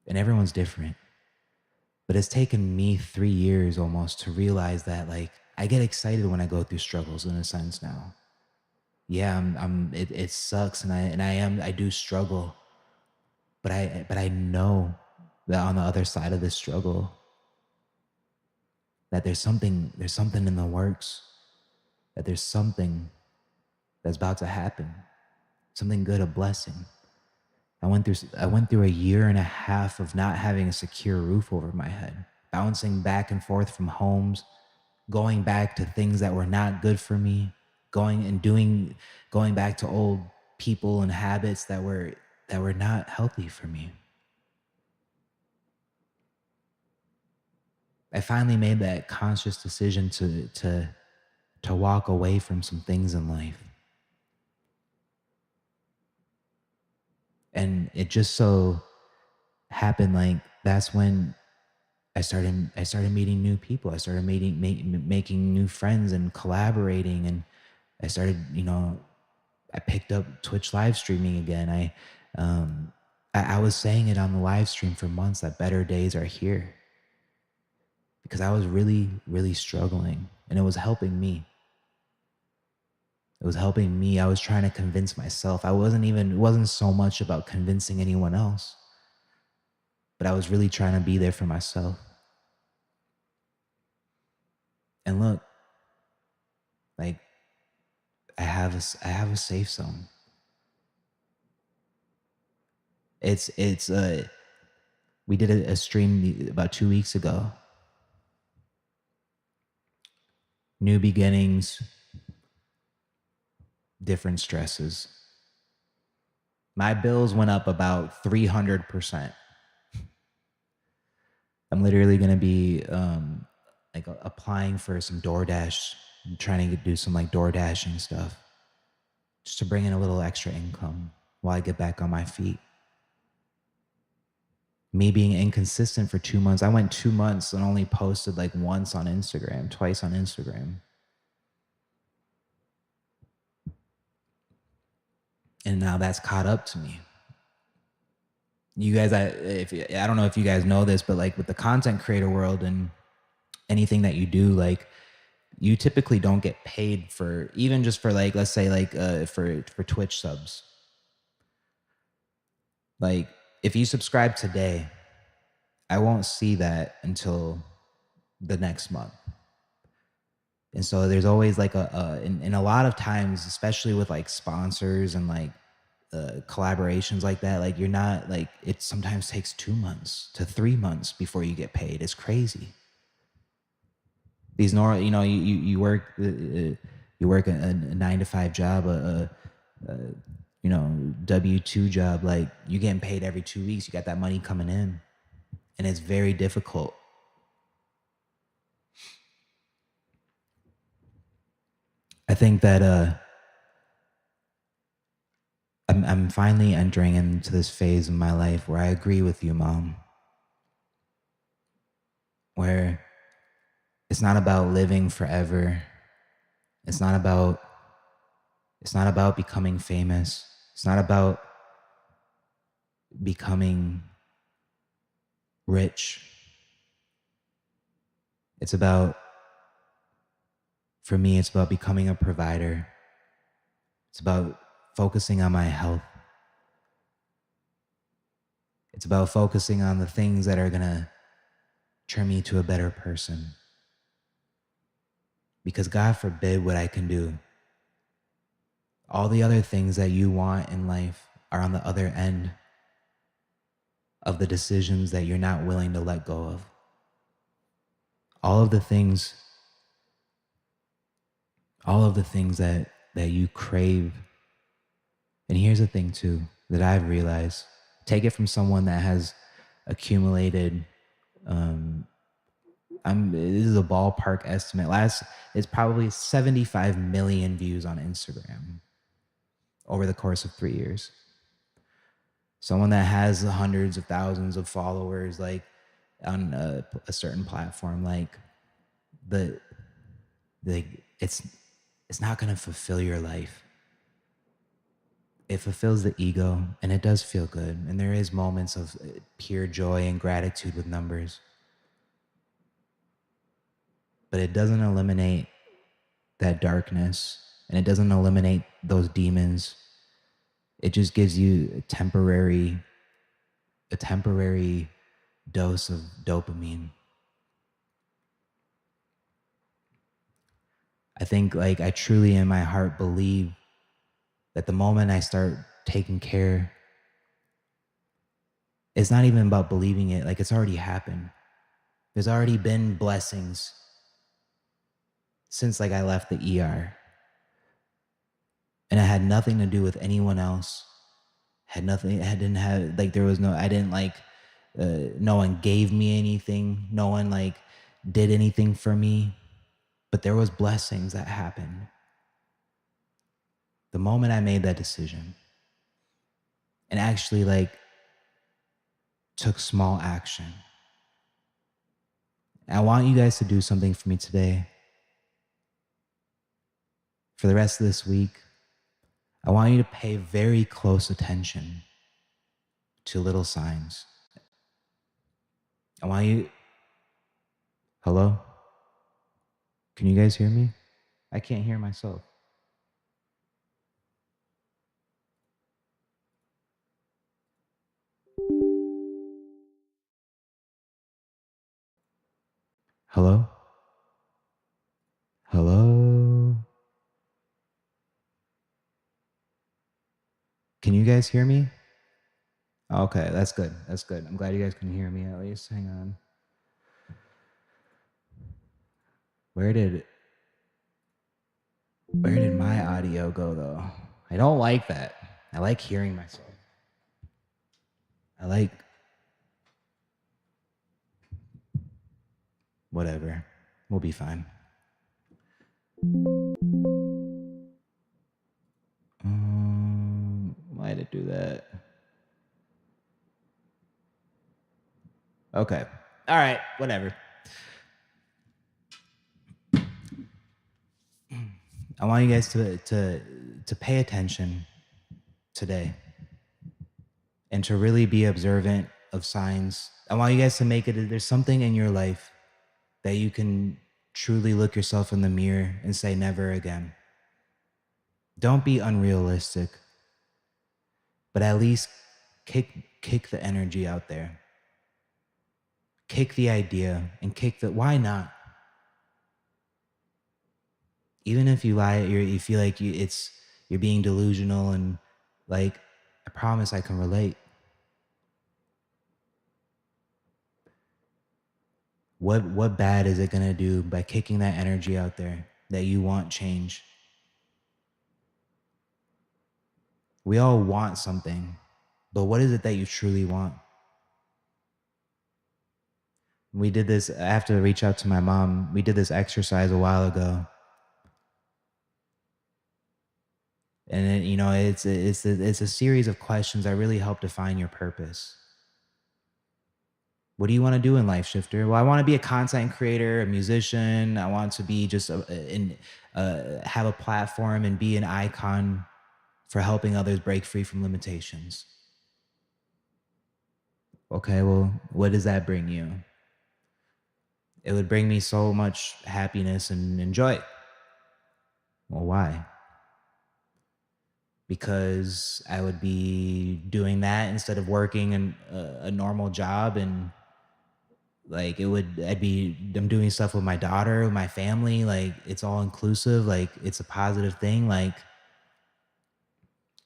And everyone's different. But it's taken me 3 years almost to realize that like I get excited when I go through struggles in a sense now. Yeah, it sucks, and I do struggle. But I know that on the other side of this struggle, that there's something in the works, that there's something that's about to happen, something good, a blessing. I went through a year and a half of not having a secure roof over my head, bouncing back and forth from homes, going back to things that were not good for me, going back to old people and habits that were not healthy for me. I finally made that conscious decision to walk away from some things in life. And it just so happened like that's when I started meeting new people. I started making new friends and collaborating, and I started, you know, I picked up Twitch live streaming again. I was saying it on the live stream for months that better days are here, because I was really, really struggling, and it was helping me. It was helping me. I was trying to convince myself. It wasn't so much about convincing anyone else, but I was really trying to be there for myself. And look, like I have a safe zone. We did a stream about 2 weeks ago. New beginnings, different stresses. My bills went up about 300%. I'm literally going to be like applying for some DoorDash, trying to do some like DoorDashing stuff, just to bring in a little extra income while I get back on my feet. Me being inconsistent for 2 months. I went 2 months and only posted like once on Instagram, twice on Instagram. And now that's caught up to me. You guys, I don't know if you guys know this, but like with the content creator world and anything that you do, like you typically don't get paid for, even just for like, let's say like for Twitch subs. Like if you subscribe today, I won't see that until the next month. And so there's always like and a lot of times, especially with like sponsors and like collaborations like that, like you're not like, it sometimes takes 2 months to 3 months before you get paid. It's crazy. These normal, you work you work a 9 to 5 job, W-2 job, like you getting paid every 2 weeks. You got that money coming in, and it's very difficult. I think that I'm finally entering into this phase of my life where I agree with you, Mom. Where it's not about living forever. It's not about becoming famous. It's not about becoming rich. It's about, for me, it's about becoming a provider. It's about focusing on my health. It's about focusing on the things that are gonna turn me to a better person. Because God forbid what I can do. All the other things that you want in life are on the other end of the decisions that you're not willing to let go of. All of the things that you crave. And here's the thing too that I've realized. Take it from someone that has accumulated, this is a ballpark estimate. It's probably 75 million views on Instagram over the course of 3 years. Someone that has hundreds of thousands of followers, like on a certain platform, like it's not going to fulfill your life. It fulfills the ego, and it does feel good. And there is moments of pure joy and gratitude with numbers. But it doesn't eliminate that darkness, and it doesn't eliminate those demons. It just gives you a temporary dose of dopamine. I think, like, I truly in my heart believe that the moment I start taking care, it's not even about believing it, like it's already happened. There's already been blessings since like I left the ER. And it had nothing to do with anyone else. Had nothing, I didn't have, like, there was no, I didn't like, no one gave me anything. No one like did anything for me, but there was blessings that happened. The moment I made that decision and actually like took small action. I want you guys to do something for me today. For the rest of this week, I want you to pay very close attention to little signs. I want you, hello? Can you guys hear me? I can't hear myself. Hello? Hello? Can you guys hear me? Okay, that's good. That's good. I'm glad you guys can hear me at least. Hang on. Where did my audio go though? I don't like that. I like hearing myself. I like whatever. We'll be fine. Why did it do that? Okay. All right. Whatever. I want you guys to pay attention today and to really be observant of signs. I want you guys to make it, there's something in your life that you can truly look yourself in the mirror and say never again. Don't be unrealistic, but at least kick the energy out there. Kick the idea and kick the why not? Even if you lie, you feel like you're being delusional and like I promise I can relate. What bad is it gonna do by kicking that energy out there that you want change? We all want something, but what is it that you truly want? We did this. I have to reach out to my mom. We did this exercise a while ago, and it's a series of questions that really help define your purpose. What do you want to do in life, Shifter? Well, I want to be a content creator, a musician. I want to be just have a platform and be an icon for helping others break free from limitations. Okay, well, what does that bring you? It would bring me so much happiness and joy. Well, why? Because I would be doing that instead of working in a normal job, and like I'm doing stuff with my daughter, with my family, like it's all inclusive, like it's a positive thing, like,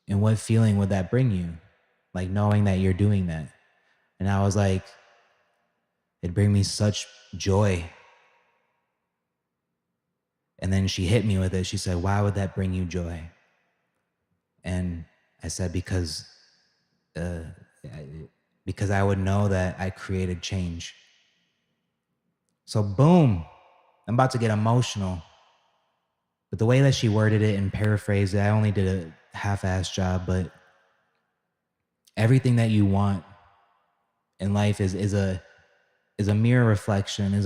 and what feeling would that bring you? Like knowing that you're doing that. And I was like, it'd bring me such joy. And then she hit me with it. She said, why would that bring you joy? And I said, uh, because I would know that I created change. So boom, I'm about to get emotional. But the way that she worded it and paraphrased it, I only did a half-assed job, but everything that you want in life is a mirror reflection, is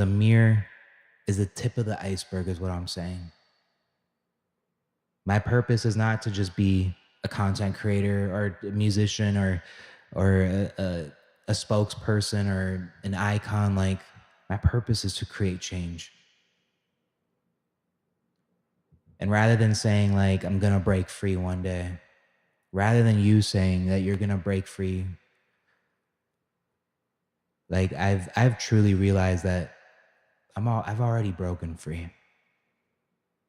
the tip of the iceberg, is what I'm saying. My purpose is not to just be a content creator or a musician or a spokesperson or an icon. Like, my purpose is to create change. And rather than saying like I'm gonna break free one day, rather than you saying that you're gonna break free, like I've truly realized that I've already broken free.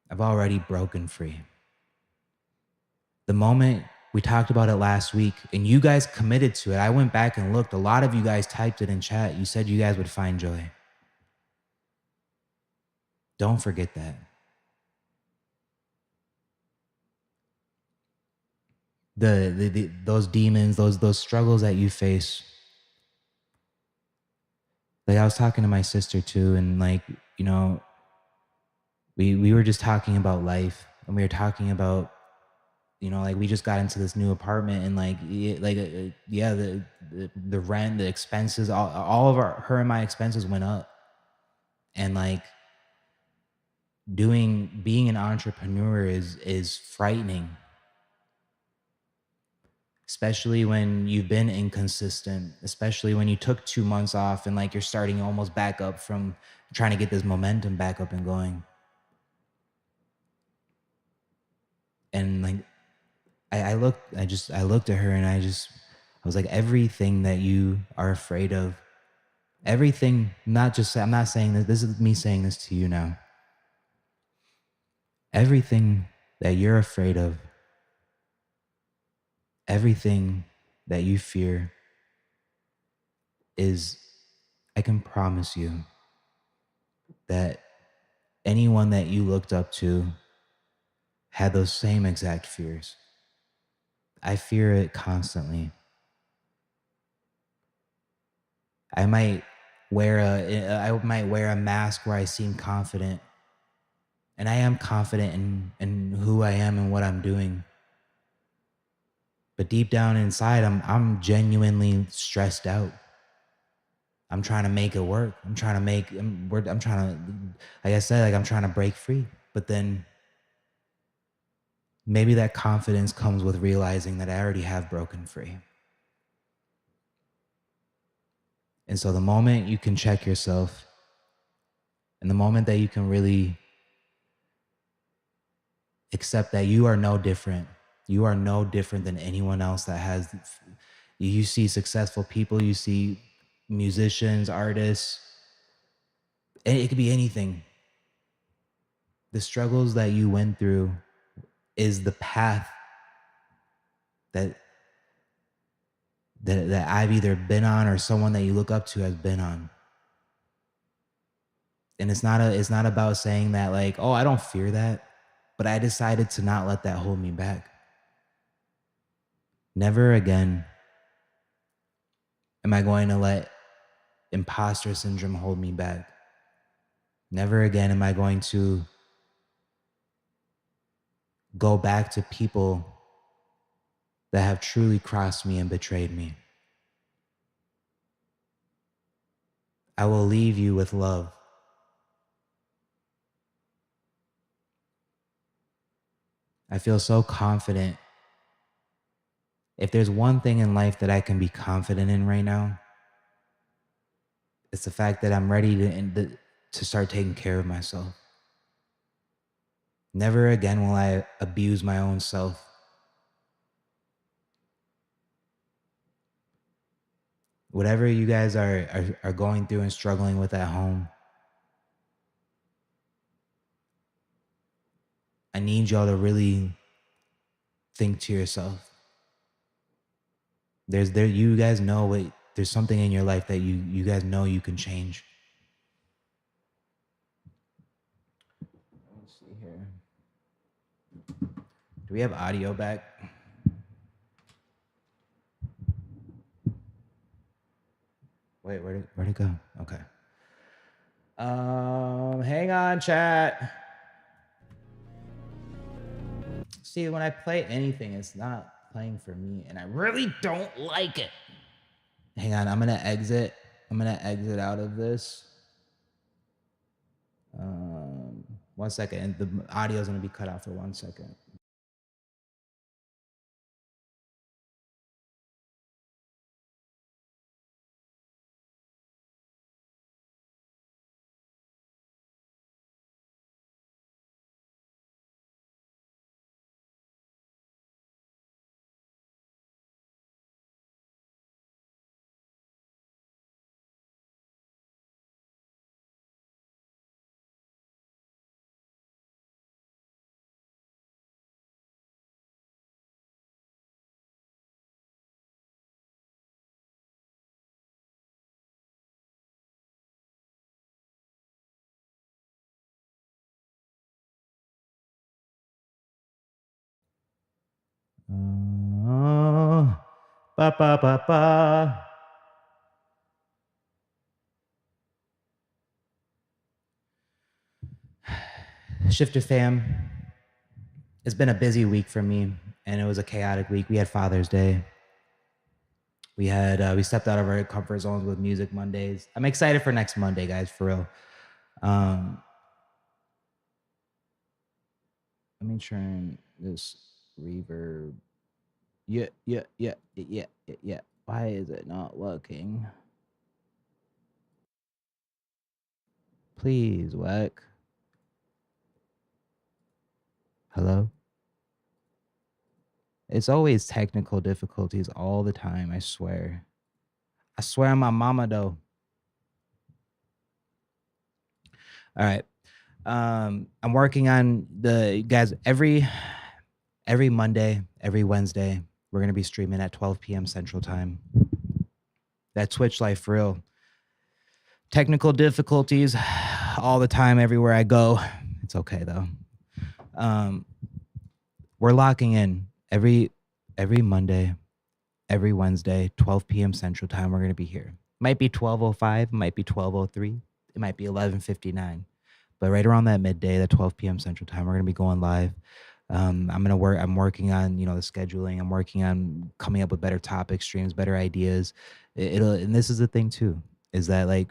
I've already broken free. The moment we talked about it last week and you guys committed to it, I went back and looked. A lot of you guys typed it in chat. You said you guys would find joy. Don't forget that. Those demons, those struggles that you face. Like I was talking to my sister too, and like, you know, we were just talking about life, and we were talking about, you know, like we just got into this new apartment, and like yeah, the rent, the expenses, all of her and my expenses went up, and like being an entrepreneur is frightening, especially when you've been inconsistent, especially when you took 2 months off and like you're starting almost back up from trying to get this momentum back up and going. And like I looked at her and I was like, everything that you are afraid of, everything, I'm not saying this is me saying this to you now. Everything that you're afraid of, everything that you fear is, I can promise you that anyone that you looked up to had those same exact fears. I fear it constantly. I might wear a mask where I seem confident, and I am confident in who I am and what I'm doing. But deep down inside, I'm genuinely stressed out. I'm trying to make it work. I'm trying to, like I said, like I'm trying to break free. But then maybe that confidence comes with realizing that I already have broken free. And so the moment you can check yourself And the moment that you can really accept that you are no different, you are no different than anyone else that has, you see successful people, you see musicians, artists, and it could be anything. The struggles that you went through is the path that that I've either been on or someone that you look up to has been on. And it's not about saying that like, oh, I don't fear that, but I decided to not let that hold me back. Never again am I going to let imposter syndrome hold me back. Never again am I going to go back to people that have truly crossed me and betrayed me. I will leave you with love. I feel so confident. If there's one thing in life that I can be confident in right now, it's the fact that I'm ready to start taking care of myself. Never again will I abuse my own self. Whatever you guys are going through and struggling with at home, I need y'all to really think to yourself. You guys know what, there's something in your life that you guys know you can change. Let me see here. Do we have audio back? Wait, where'd it go? Okay. Hang on, chat. See, when I play anything, it's not playing for me, and I really don't like it. Hang on, I'm gonna exit. I'm gonna exit out of this. 1 second, and the audio is gonna be cut out for 1 second. Ba ba ba ba. Shifter fam, it's been a busy week for me, and it was a chaotic week. We had Father's Day. We stepped out of our comfort zones with music Mondays. I'm excited for next Monday, guys, for real. Let me turn this reverb. Yeah. Why is it not working? Please, work. Hello? It's always technical difficulties all the time, I swear. I swear on my mama, though. All right. I'm working on the guys every Monday, every Wednesday. We're gonna be streaming at 12 p.m. Central Time. That Twitch life for real. Technical difficulties all the time, everywhere I go. It's okay though. We're locking in every Monday, every Wednesday, 12 p.m. Central Time. We're gonna be here. Might be 12:05, might be 12:03, it might be 11:59. But right around that midday, that 12 p.m. Central Time, we're gonna be going live. I'm working on, the scheduling. I'm working on coming up with better topic streams, better ideas. And this is the thing too, is that like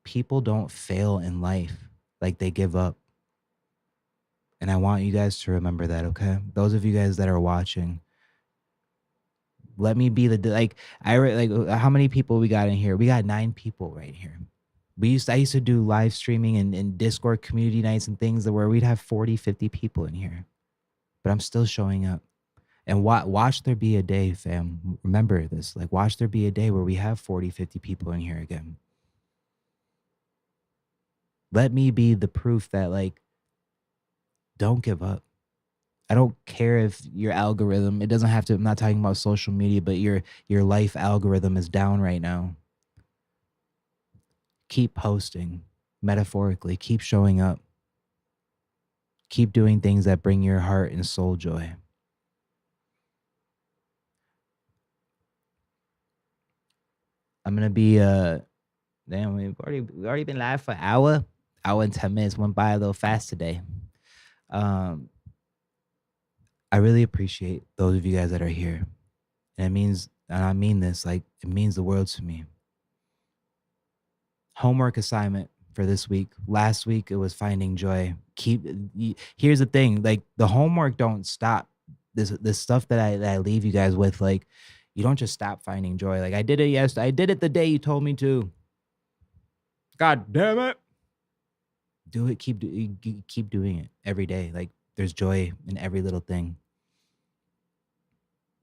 people don't fail in life, like they give up. And I want you guys to remember that, okay? Those of you guys that are watching, let me be the like how many people we got in here? We got 9 people right here. I used to do live streaming and Discord community nights and things where we'd have 40, 50 people in here. But I'm still showing up. And watch there be a day, fam. Remember this. Like, watch there be a day where we have 40, 50 people in here again. Let me be the proof that, like, don't give up. I don't care if your algorithm, it doesn't have to, I'm not talking about social media, but your life algorithm is down right now. Keep posting, metaphorically, keep showing up. Keep doing things that bring your heart and soul joy. I'm gonna be damn, we've already been live for an hour. Hour and 10 minutes went by a little fast today. I really appreciate those of you guys that are here. And it means, and I mean this, like, it means the world to me. Homework assignment for this week. Last week it was finding joy. Here's the thing, like, the homework don't stop. This stuff that I leave you guys with, like, you don't just stop finding joy. Like, I did it yesterday. I did it the day you told me to. God damn it. Do it. Keep doing it every day. Like, there's joy in every little thing.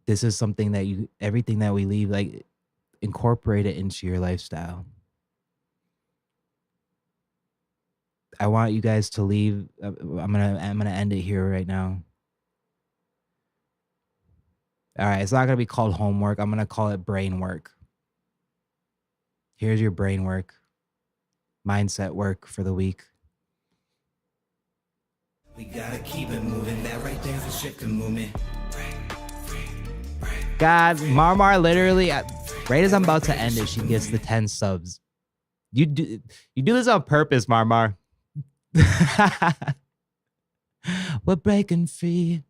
This is something that everything that we leave, like, incorporate it into your lifestyle. I want you guys to leave. I'm gonna end it here right now. All right, it's not gonna be called homework. I'm gonna call it brain work. Here's your brain work, mindset work for the week. We gotta keep it moving. That right there's a shifting movement. God, Marmar literally, right as I'm about to end it, she gets the 10 subs. You do this on purpose, Marmar. We're breaking free.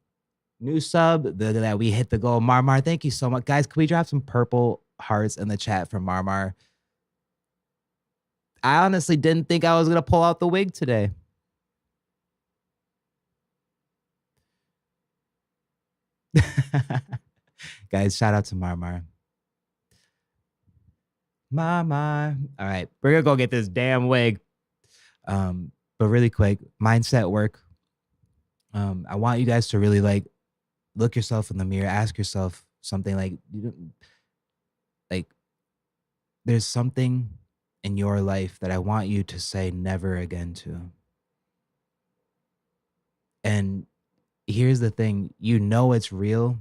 New sub, that we hit the goal. Marmar, thank you so much. Guys, can we drop some purple hearts in the chat for Marmar? I honestly didn't think I was going to pull out the wig today. Guys, shout out to Marmar. Marmar. All right, we're going to go get this damn wig. But really quick, mindset work. I want you guys to really, like, look yourself in the mirror, ask yourself something like, there's something in your life that I want you to say never again to. And here's the thing, you know it's real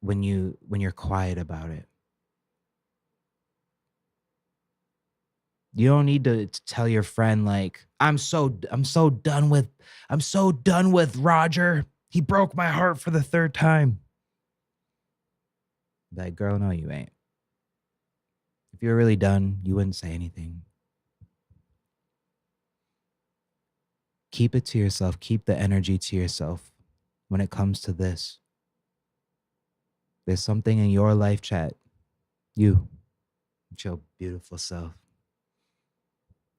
when you're quiet about it. You don't need to tell your friend, like, I'm so done with Roger. He broke my heart for the 3rd time. Like, girl, no, you ain't. If you're really done, you wouldn't say anything. Keep it to yourself. Keep the energy to yourself when it comes to this. There's something in your life, chat. You, your beautiful self.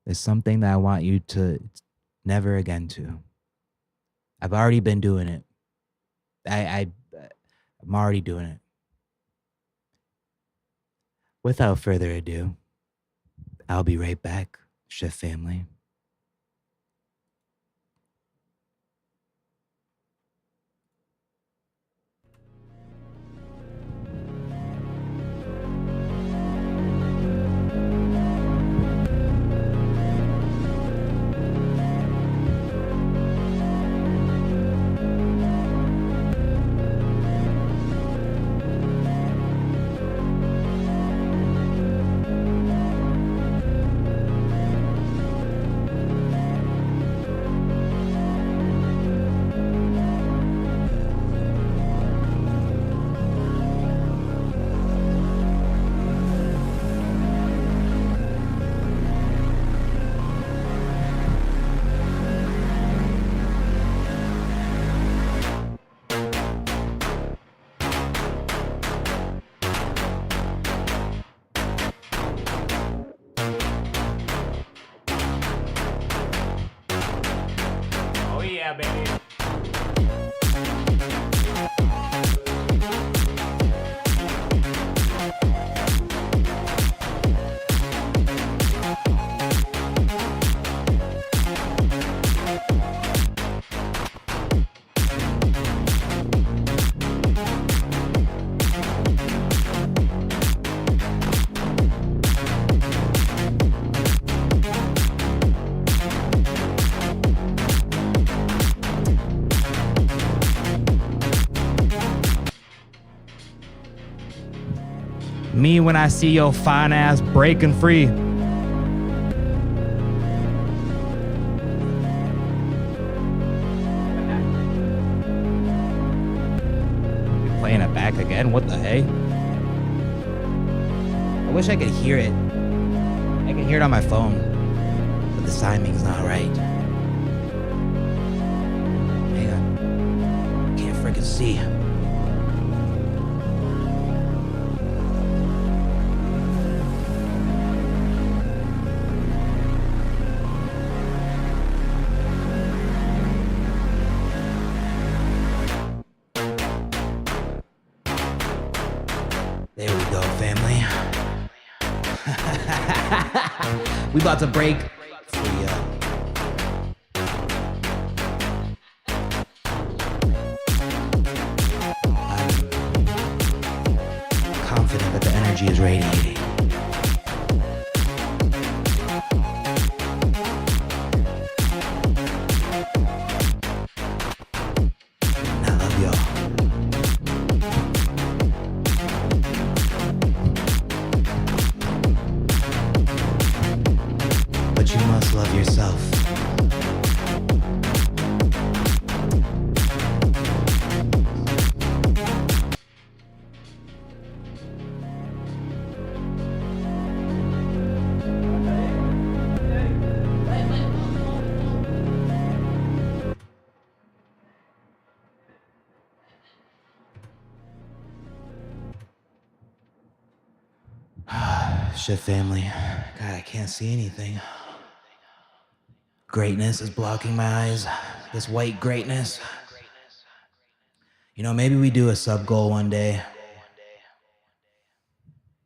There's something that I want you to never again to. I've already been doing it. I'm already doing it. Without further ado, I'll be right back, Chef family. Baby. Me when I see your fine ass breaking free. Playing it back again? What the hey? I wish I could hear it. I can hear it on my phone, but the timing's not right. Hang on. Can't freaking see. There we go, family. We about to break free up. I'm confident that the energy is radiating. And I love y'all. You must love yourself. Shit, family. God, I can't see anything. Greatness is blocking my eyes. This white greatness. You know, maybe we do a sub goal one day.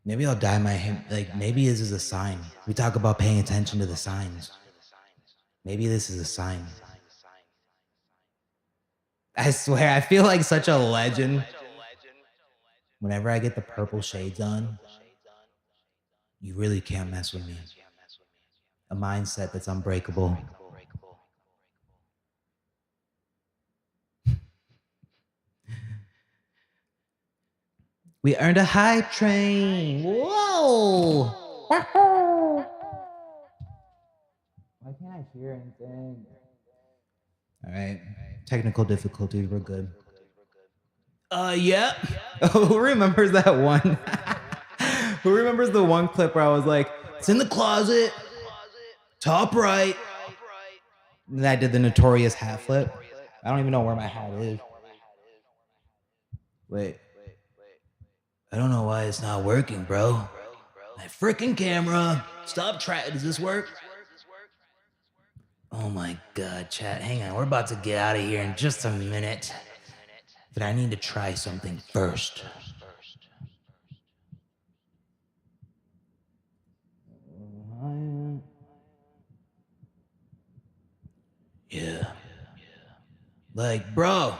Maybe I'll dye my hair. Like, maybe this is a sign. We talk about paying attention to the signs. Maybe this is a sign. I swear, I feel like such a legend. Whenever I get the purple shades on, you really can't mess with me. A mindset that's unbreakable. We earned a high train. Whoa! Why can't I hear anything? All right. Technical difficulties, we're good. Yeah. Oh, who remembers that one? Who remembers the one clip where I was like, it's in the closet, top right. And then I did the notorious hat flip. I don't even know where my hat is. Wait. I don't know why it's not working, bro. My freaking camera. Stop trying. Does this work? Oh my God, chat. Hang on. We're about to get out of here in just a minute. But I need to try something first. Yeah. Like, bro.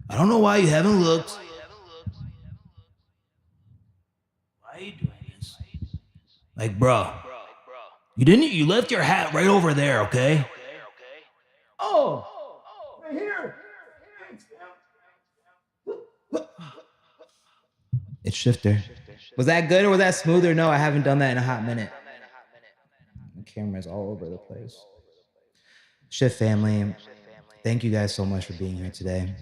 I don't know why you haven't looked. Why are you doing this? Like, bro. You left your hat right over there, okay? Oh, right here. It's shifter. Was that good or was that smooth or no? I haven't done that in a hot minute. The camera's all over the place. Shift family, thank you guys so much for being here today.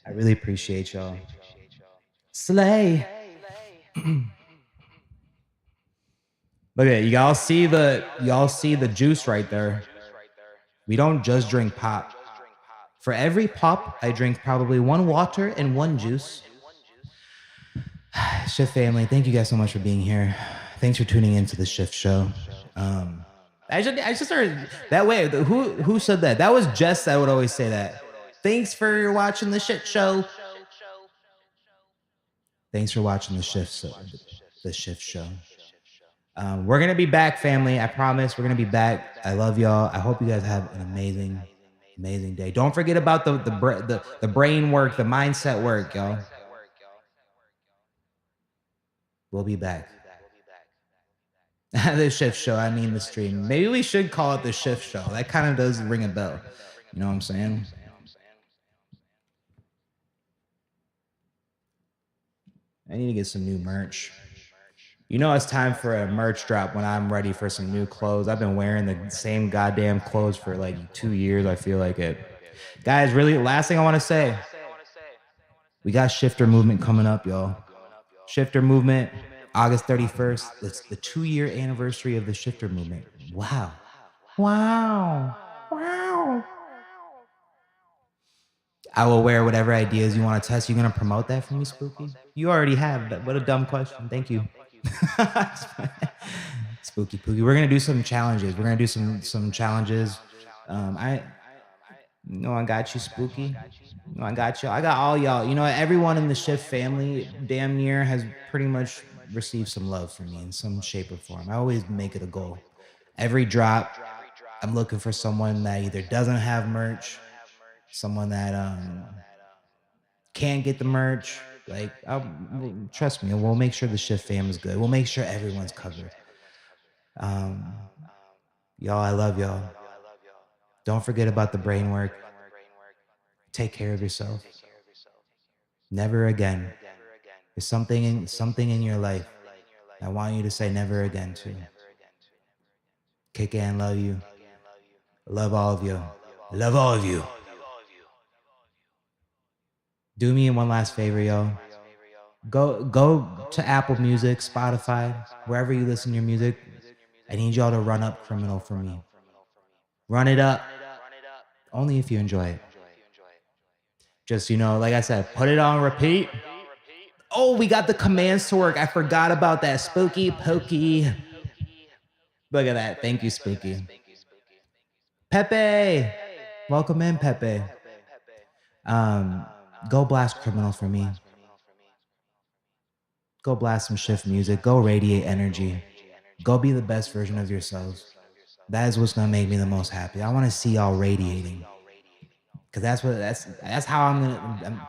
I really appreciate y'all. Slay. Look at it. Y'all see the juice right there. We don't just drink pop. For every pop, I drink probably one water and one juice. Shift family, thank you guys so much for being here. Thanks for tuning into the Shift Show. I just started that way. Who said that? That was Jess that would always say that. Thanks for watching the Shit Show. Thanks for watching the Shift Show. We're gonna be back, family. I promise. We're gonna be back. I love y'all. I hope you guys have an amazing day. Don't forget about the brain work, the mindset work, y'all. We'll be back. The Shift Show. I mean the stream. Maybe we should call it the Shift Show. That kind of does ring a bell. You know what I'm saying? I need to get some new merch. You know, it's time for a merch drop when I'm ready for some new clothes. I've been wearing the same goddamn clothes for like 2 years. I feel like it. Guys, really, last thing I want to say, we got shifter movement coming up, y'all. Shifter movement, August 31st. It's the 2 year anniversary of the shifter movement. Wow. Wow. Wow. I will wear whatever ideas you want to test. You're going to promote that for me, Spooky? You already have. What a dumb question. Thank you. Spooky Pooky. We're going to do some challenges. We're going to do some challenges. I No, I got you, Spooky. No, I got you. I got all y'all. You know, everyone in the Shift family damn near has pretty much received some love from me in some shape or form. I always make it a goal. Every drop, I'm looking for someone that either doesn't have merch, someone that can't get the merch. Like, trust me, we'll make sure the Shift fam is good. We'll make sure everyone's covered. Um, y'all, I love y'all. Don't forget about the brain work. Take care of yourself. Never again. There's something in your life. I want you to say never again to. Kick and love you. Love all of you. Love all of you. Do me one last favor, yo. Go to Apple Music, Spotify, wherever you listen to your music. I need y'all to run up Criminal for me. Run it up. Only if you enjoy it. Just, like I said, put it on repeat. Oh, we got the commands to work. I forgot about that. Spooky Pokey. Look at that. Thank you, Spooky. Pepe. Welcome in, Pepe. Go blast Criminal for me. Go blast some shift music. Go radiate energy. Go be the best version of yourselves. That is what's gonna make me the most happy. I want to see y'all radiating, because that's how I'm gonna.